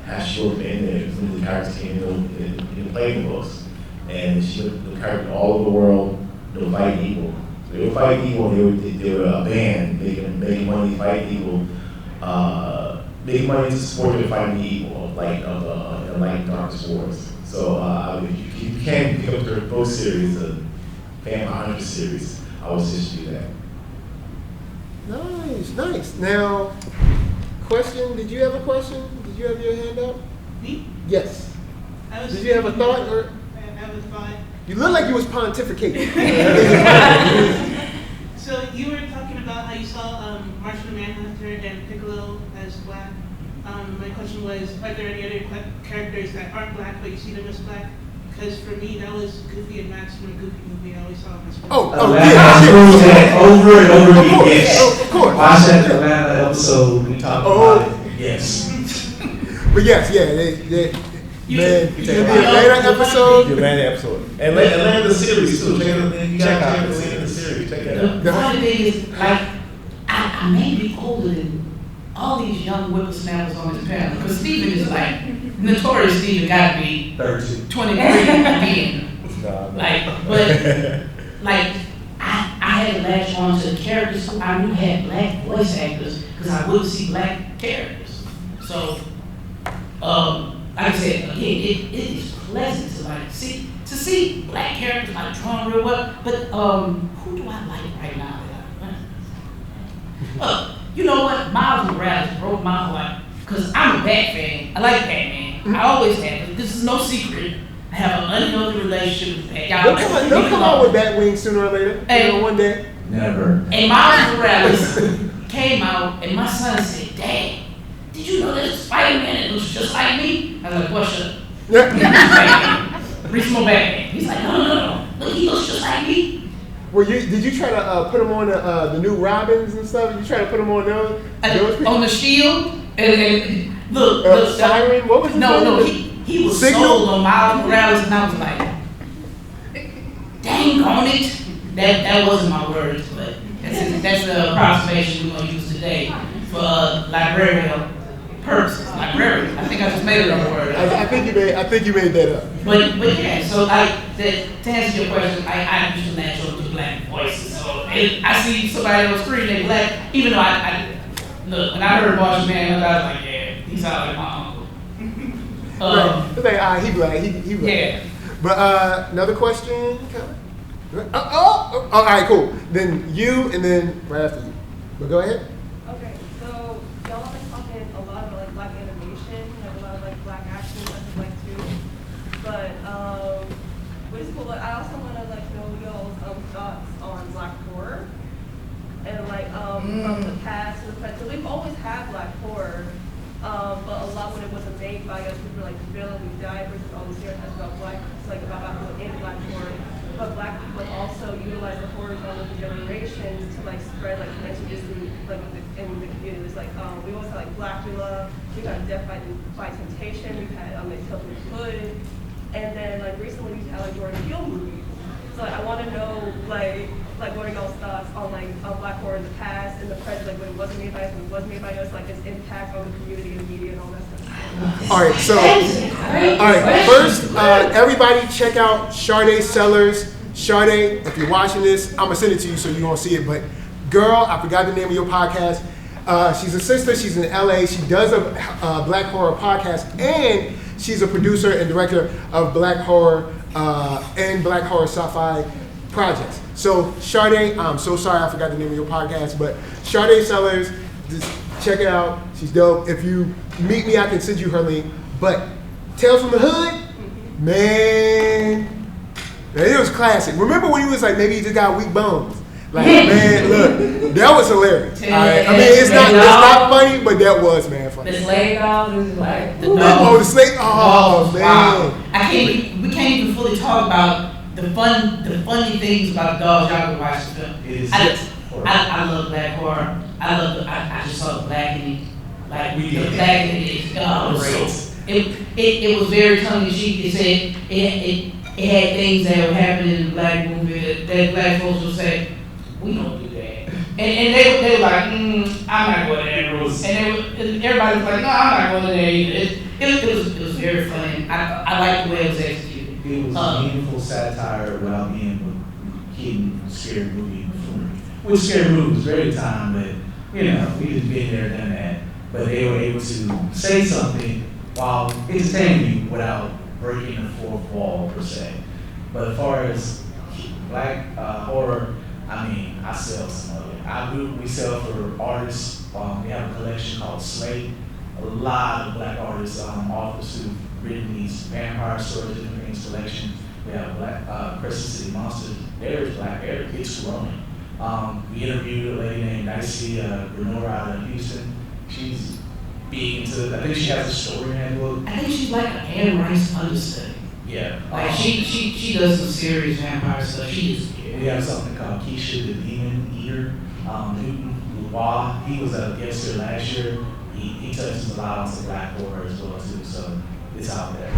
has showed up in there when the characters came in playing the books. And she the characters all over the world, they were fighting evil. So they were fighting evil, they were a band, making money fighting evil, making money to support the fighting evil of light darkest wars. So if you can pick up their both series, the Vampire Huntress series, I would suggest you do that. Nice. Now, question, did you have a question? Did you have your hand up? Me? Yes. Did you have a thought? Or? I have a thought. You look like you was pontificating. So you were talking about how you saw Martian Manhunter and Piccolo as black. My question was, are there any other characters that aren't black but you see them as black? Because for me, that was Goofy and Max from a Goofy movie. I always saw them as black. Over and over again. Yes. Of course. Watch that Atlanta episode. We talked about it. Yes. But yes, the Atlanta episode. The Atlanta episode. And Atlanta the series too. Check out the series. Check that out. The funny thing is, like, I may be older than all these young whippersnappers on this panel, because Steven is like, notorious Steven got to be 32. 23 again. Like, but, like, I had to latch on to characters who I knew had black voice actors, because I wouldn't see black characters. So, like I said, again, it is pleasant to see black characters like drawn real well. But who do I like right now? You know what? Miles Morales broke my heart because I'm a Bat fan. I like Batman. I always have. This is no secret. I have an unhealthy relationship with that. They'll come out with Batwing sooner or later. One day. Never. And Miles Morales came out, and my son said, "Dad, did you know there's a Spider-Man that looks just like me?" I was like, "Boy, shut up." Reach more Batman. He's like, no. Look, he looks just like me. Did you try to put him on the new Robins and stuff? Did you try to put him on those people? On the Shield and look, Siren. What was his name? No, he was sold on Miles Morales, and I was like, dang on it. That wasn't my words, but that's the approximation we're gonna use today for librarian purposes. Librarian. I think I just made it up a word. I think you made that up. But yeah, so to answer your question, I'm just natural to black voices. So I see somebody on the screen, they black, even though I look, when I heard Marshall Man, I was like, yeah, he sounded like my uncle. It's like, he black, he black. Yeah. But another question? All right, cool. Then you, and then right after you. But go ahead. Okay, so y'all have been talking a lot about like black animation, a lot of like black action, I just like too. But what is cool? But I also want to like know y'all's thoughts on black horror and like from the past to the present. We've always had black horror, but a lot when it wasn't made by us, we were like villain, we died versus all these stereotypes about black, like about people in black horror. But black people also utilize the horror genre of the generations to like spread like messages in the communities. Like we always had like Blackula, we've had Death by Temptation, we've had They Tell the Hood, and then like recently we've had like Jordan Peele movies. So like I want to know like what are y'all's thoughts on black horror in the past and the present, like when it wasn't made by us, when it was made by us, like its impact on the community and media and all that stuff. All right, first, everybody check out Sade Sellers. Sade, if you're watching this, I'm gonna send it to you so you won't see it, but girl, I forgot the name of your podcast. She's a sister, she's in LA, she does a black horror podcast, and she's a producer and director of black horror and black horror sci-fi projects. So Sade, I'm so sorry I forgot the name of your podcast, but Sade Sellers, just check it out, she's dope. If you meet me, I can send you her link. But Tales from the Hood, man, it was classic. Remember when he was like, maybe he just got weak bones? Like, man, look, that was hilarious. All right? I mean, it's not funny, but that was, man, funny. The slave dog was like the the slave. Oh, man. Wow. We can't even fully talk about the funny things about the dogs. Y'all can watch the film. I love black horror. I just saw the black in it. Like the black in it. It was very tongue in cheek. It said it had things that were happening in the black movie that black folks would say, we don't do that. And they were like, I'm not going there. And everybody was like, no, I'm not going there either. It was very funny. I like the way it was executed. It was meaningful satire without being hitting scary movie before. Which scary movie was very time, but we just been there, done that. But they were able to say something while entertaining you without breaking the fourth wall per se. But as far as black horror, I mean, I sell some of it. We sell for artists. We have a collection called Slate. A lot of black artists, authors who've written these vampire stories, different things collection. We have Black Crescent City Monsters. There's black, it's growing. We interviewed a lady named Dicey Grenora out of Houston. She's big into, I think she has a story in that book. I think she's like an Anne Rice understudy. Yeah. Like she does some serious vampire stuff. We have something called Keisha the Demon Eater. Newton Lua, he was a guest here last year. He touches a lot on some black horror as well too, so it's out there.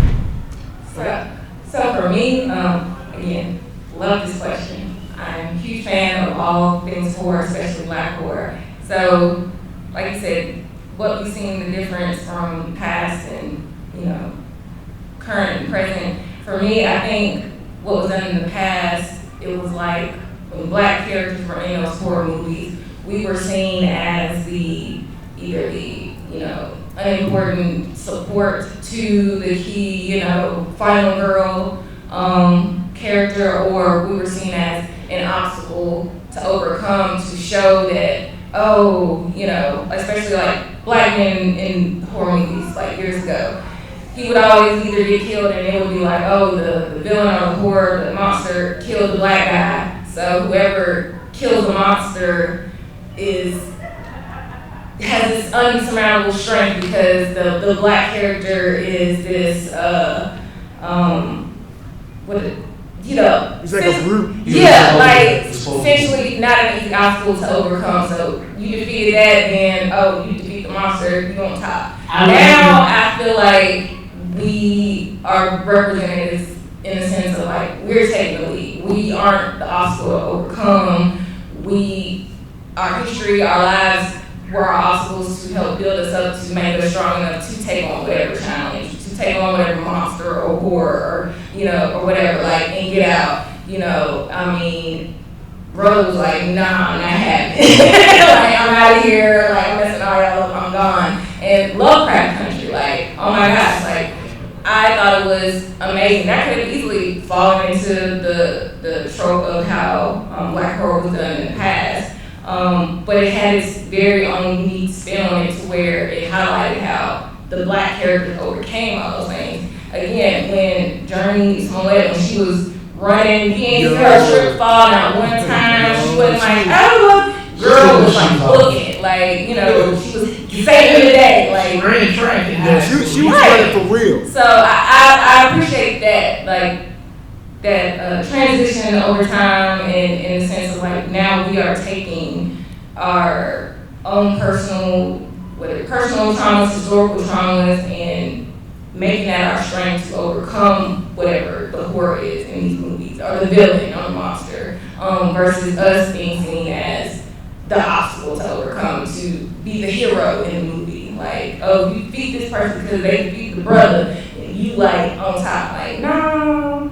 So for me, again, love this question. I'm a huge fan of all things horror, especially black horror. So, like you said, what we've seen the difference from past and current and present. For me, I think what was done in the past, it was like when black characters were in those horror movies, we were seen as either the unimportant support to the key, final girl character, or we were seen as an obstacle to overcome to show that, especially like black men in horror movies like years ago. he would always either get killed and it would be like, oh, the villain or the horror, the monster killed the black guy. So whoever kills the monster has this unsurmountable strength because the black character is this It's like a brute. Yeah, like essentially not an easy obstacle to overcome. So you defeated that, then you defeat the monster, you on top. Now I feel like we are represented in the sense of like we're taking the lead. We aren't the obstacle to overcome. Our history, our lives were our obstacles to help build us up, to make us strong enough to take on whatever challenge, to take on whatever monster or horror or whatever, like, and get out. I mean, Rose was like, nah, I'm not happening. Like, I'm out of here, like, I'm messing all y'all up, I'm gone. And Lovecraft Country, like, oh my gosh, like, I thought it was amazing. That could have easily fallen into the trope of how black horror was done in the past. But it had its very own unique spin on it to where it highlighted how the black characters overcame all those things. Again, when Journey Smollett, when she was running, he ain't see her trip fall not one time. She wasn't like, oh, girl was like looking, like, she was saving the day, like running track. Yeah, she was running for real. So I appreciate that, like, that transition over time in the sense of like now we are taking our own personal traumas, historical traumas, and making that our strength to overcome whatever the horror is in these movies, or the villain or the monster, versus us being seen as the obstacle to overcome, to be the hero in the movie. Like, oh, you defeat this person because they defeat the brother, and you like on top, like, no.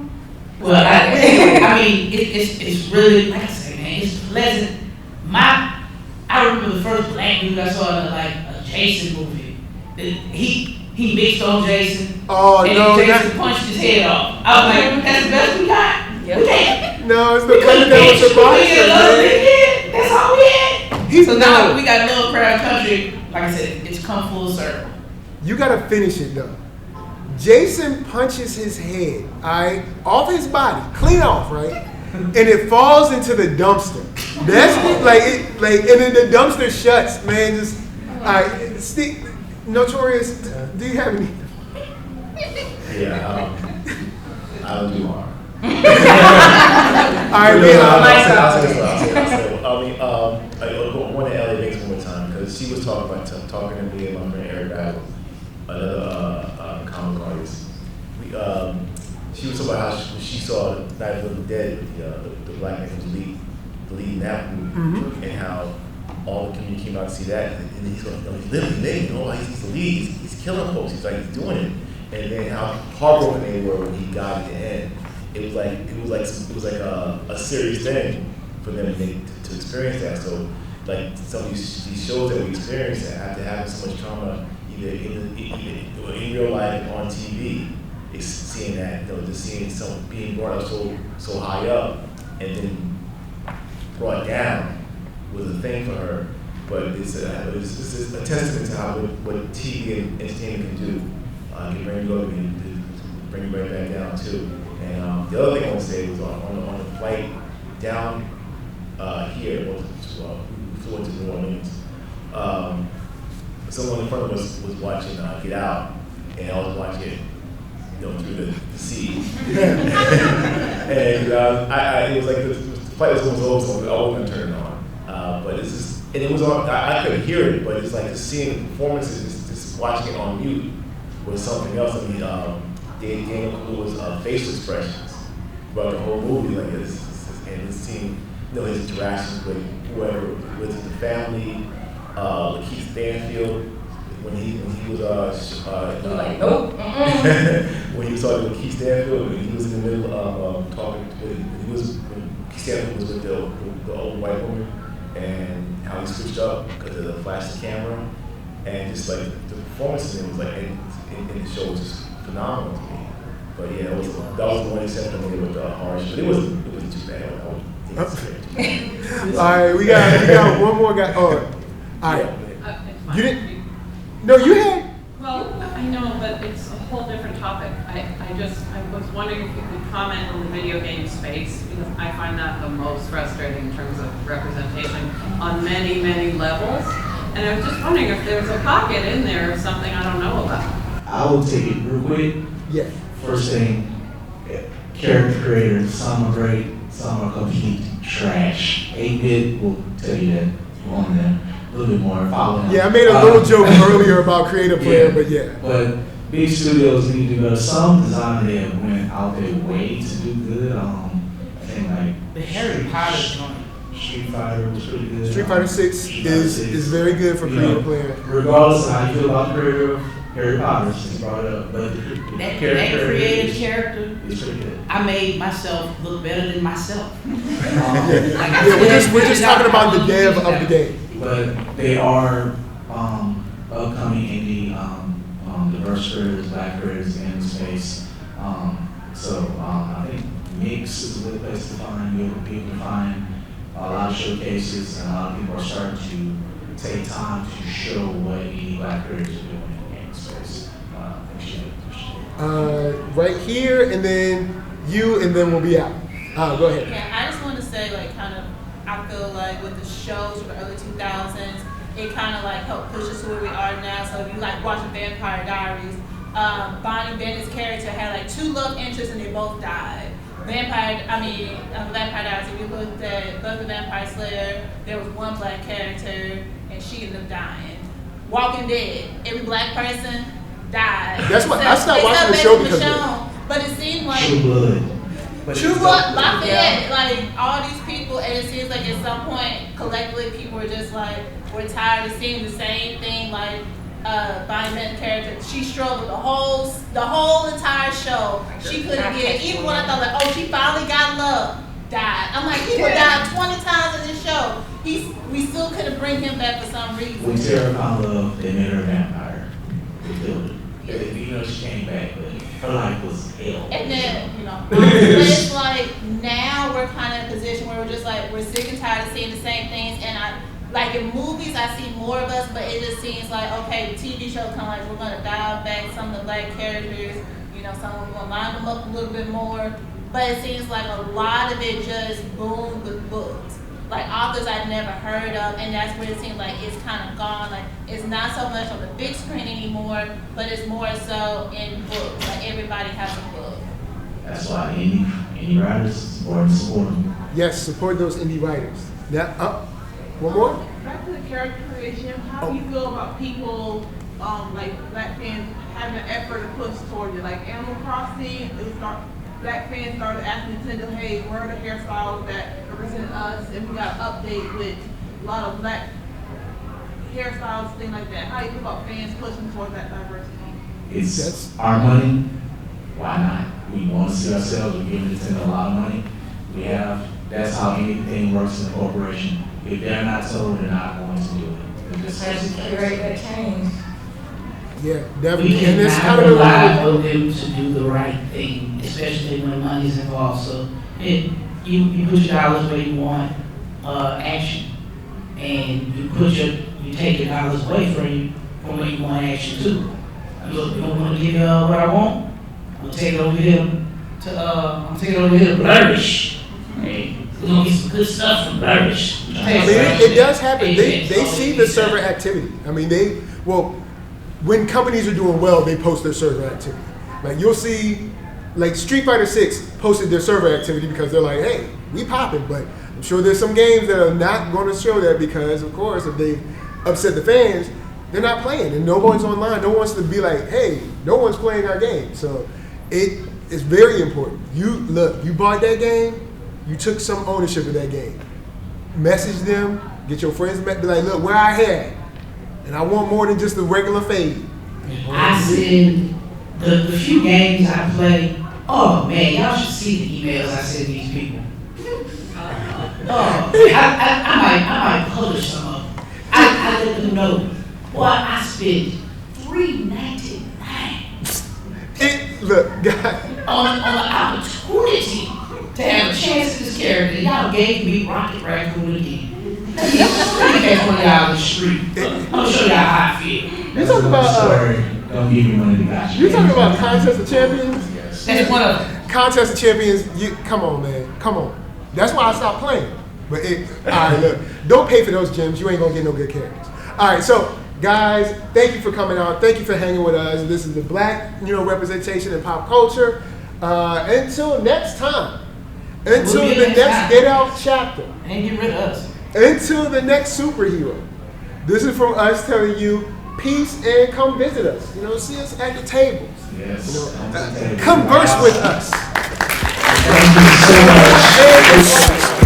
Well, I mean, it's really, like I say, man, it's pleasant. I remember the first black dude I saw in a Jason movie. He mixed on Jason. Oh, and no. Jason punched his head off. I was like, that's the best we got. Yep. We can't. No, it's the country that was surprised. That's all we had. So now now we got Lovecraft Country. Like I said, it's come full circle. You gotta finish it though. Jason punches his head, off his body, clean off, right? And it falls into the dumpster. That's and then the dumpster shuts, man. Steve, Notorious, do you have any? Yeah, I don't do harm. All right, man. I'll say this. I went to LA Makes one more time because she was talking to me and my friend Eric Battle, another comic artist. She was talking about how she saw Night of the Living Dead, the black man who's lead in that movie, and how all the community came out to see that, and then he's going, he's living, he's the lead, he's killing folks, he's doing it, and then how heartbroken they were when he got at the end. It was like a serious thing for them to experience that. So like some of these shows that we experience after having so much trauma, either in real life or on TV, is seeing that, just seeing someone being brought up so high up and then brought down was a thing for her. But it's a testament to what TV and entertainment can do. Can bring you up and bring you right back down too. And the other thing I want to say was on the flight down here, we flew into New Orleans. Someone in front of us was watching Get Out, and I was watching it, through the sea. And it was like the flight was almost over, so I wasn't gonna turn it on. But it's just, and it was on. I couldn't hear it, but it's like just seeing the performances, just watching it on mute was something else. I mean, Daniel Kaluuya's facial expressions throughout the whole movie, like and seeing his interactions with whoever, with the family, Keith Stanfield. When he was like, nope. When he was talking with Keith Stanfield, when he was in the middle of talking, when Keith Stanfield was with the old white woman, and how he switched up because of the flash of the camera, and just like the performances in it was like in the show was just phenomenal to me. But yeah, that was the one exception with the harsh, but it wasn't too bad. All right, we got one more guy. Oh, all right. You didn't. No, you had. Well, I know, but it's a whole different topic. I was wondering if you could comment on the video game space, because I find that the most frustrating in terms of representation on many, many levels. And I was just wondering if there's a pocket in there of something I don't know about. I will take it real quick. Yeah. First thing, character creators, some are great, some are complete trash. 8-Bit will tell you that on them. A little bit more following. Yeah, I made a little joke earlier about creative player, but yeah. But big studios need to do better. Some designers that went out their way to do good. I think like The Harry Potter joint. Street Fighter was pretty good. Street Fighter 6 is very good for creative player. Regardless of how you feel about the creator of Harry Potter, since you brought it up, but That creative character, is pretty good. I made myself look better than myself. Yeah, we're just talking about the dev of the game. But they are upcoming indie diverse creators, black creators in the space. So I think Mix is a good place to find. People can find a lot of showcases, and a lot of people are starting to take time to show what indie black creators are doing in the game space. Right here, and then you, and then we'll be out. Go ahead. Yeah, I just want to say, like, kind of, I feel like with the shows from the early 2000s, it kind of like helped push us to where we are now. So if you like watching Vampire Diaries, Bonnie Bennett's character had like 2 love interests and they both died. Vampire Diaries, if you looked at Buffy the Vampire Slayer, there was 1 black character and she ended up dying. Walking Dead, every black person died. That's what I stopped watching the show because of that. But it seemed like True Blood. True Blood, Lafayette, like all these people, and it seems like at some point collectively people were just like, we're tired of seeing the same thing. Like Bonnie Bennett's character, she struggled the whole entire show. She couldn't get, even when I thought like, oh, she finally got love, died. I'm like, people died 20 times in this show. We still couldn't bring him back for some reason. When Tara found love, they made her a vampire. They killed her. She came back, but her life was hell. And then, but it's like now we're kind of in a position where we're just like, we're sick and tired of seeing the same things. And like in movies, I see more of us, but it just seems like, okay, the TV show kind of like, we're going to dial back some of the black characters, some of them going to line them up a little bit more. But it seems like a lot of it just boomed with books. Like authors I'd never heard of, and that's where it seems like it's kind of gone. Like it's not so much on the big screen anymore, but it's more so in books. Like everybody has a book. That's why indie writers support them. Yes, support those indie writers. One more? Back to the character creation, how do you feel about people, like black fans having an effort to push towards it? Like Animal Crossing, black fans started asking Nintendo, hey, where are the hairstyles that represent us? And we got an update with a lot of black hairstyles, things like that. How do you feel about fans pushing towards that diversity? It's our money. Why not? We want to see ourselves. We give Nintendo a lot of money. That's how anything works in a corporation. If they're not told, they're not going to do it. Has to curate that change. Yeah, definitely. We And it's cannot kind of rely on them to do the right thing, especially when money's involved. So you put your dollars where you want action, and you take your dollars away from where you want action too. You don't want to give you what I want. I'm gonna take it over here to Blerd. Hey, we're gonna get some good stuff from Blerd. it does happen. They see the server activity. I mean, when companies are doing well, they post their server activity. Like you'll see, like Street Fighter 6 posted their server activity because they're like, hey, we popping. But I'm sure there's some games that are not going to show that because, of course, if they upset the fans, they're not playing and no one's online. No one wants to be like, hey, no one's playing our game. So it is very important. You bought that game, you took some ownership of that game. Message them, get your friends, be like, look, where I had. And I want more than just the regular fade. I send the few games I play. Oh man, y'all should see the emails I send these people. I might publish some of them. I let them know. Boy, I spent $3.99 Look, guys. on the opportunity to have a chance at this character. Y'all gave me Rocket Raccoon again. That's $20 on the street. I'm gonna show y'all how I feel. You talk about Don't Don't give me one of the guys. You talking about Contest of Champions? Yes. That's one of them. Contest of Champions, come on, man. Come on. That's why I stopped playing. But all right, look, don't pay for those gyms. You ain't gonna get no good characters. All right, so guys, thank you for coming out. Thank you for hanging with us. This is the Black, representation in pop culture. Until next time. Until the next Get Out chapter. Ain't get rid of us. Until the next superhero. This is from us telling you peace and come visit us. See us at the tables. Yes. Converse with us. Thank you so much.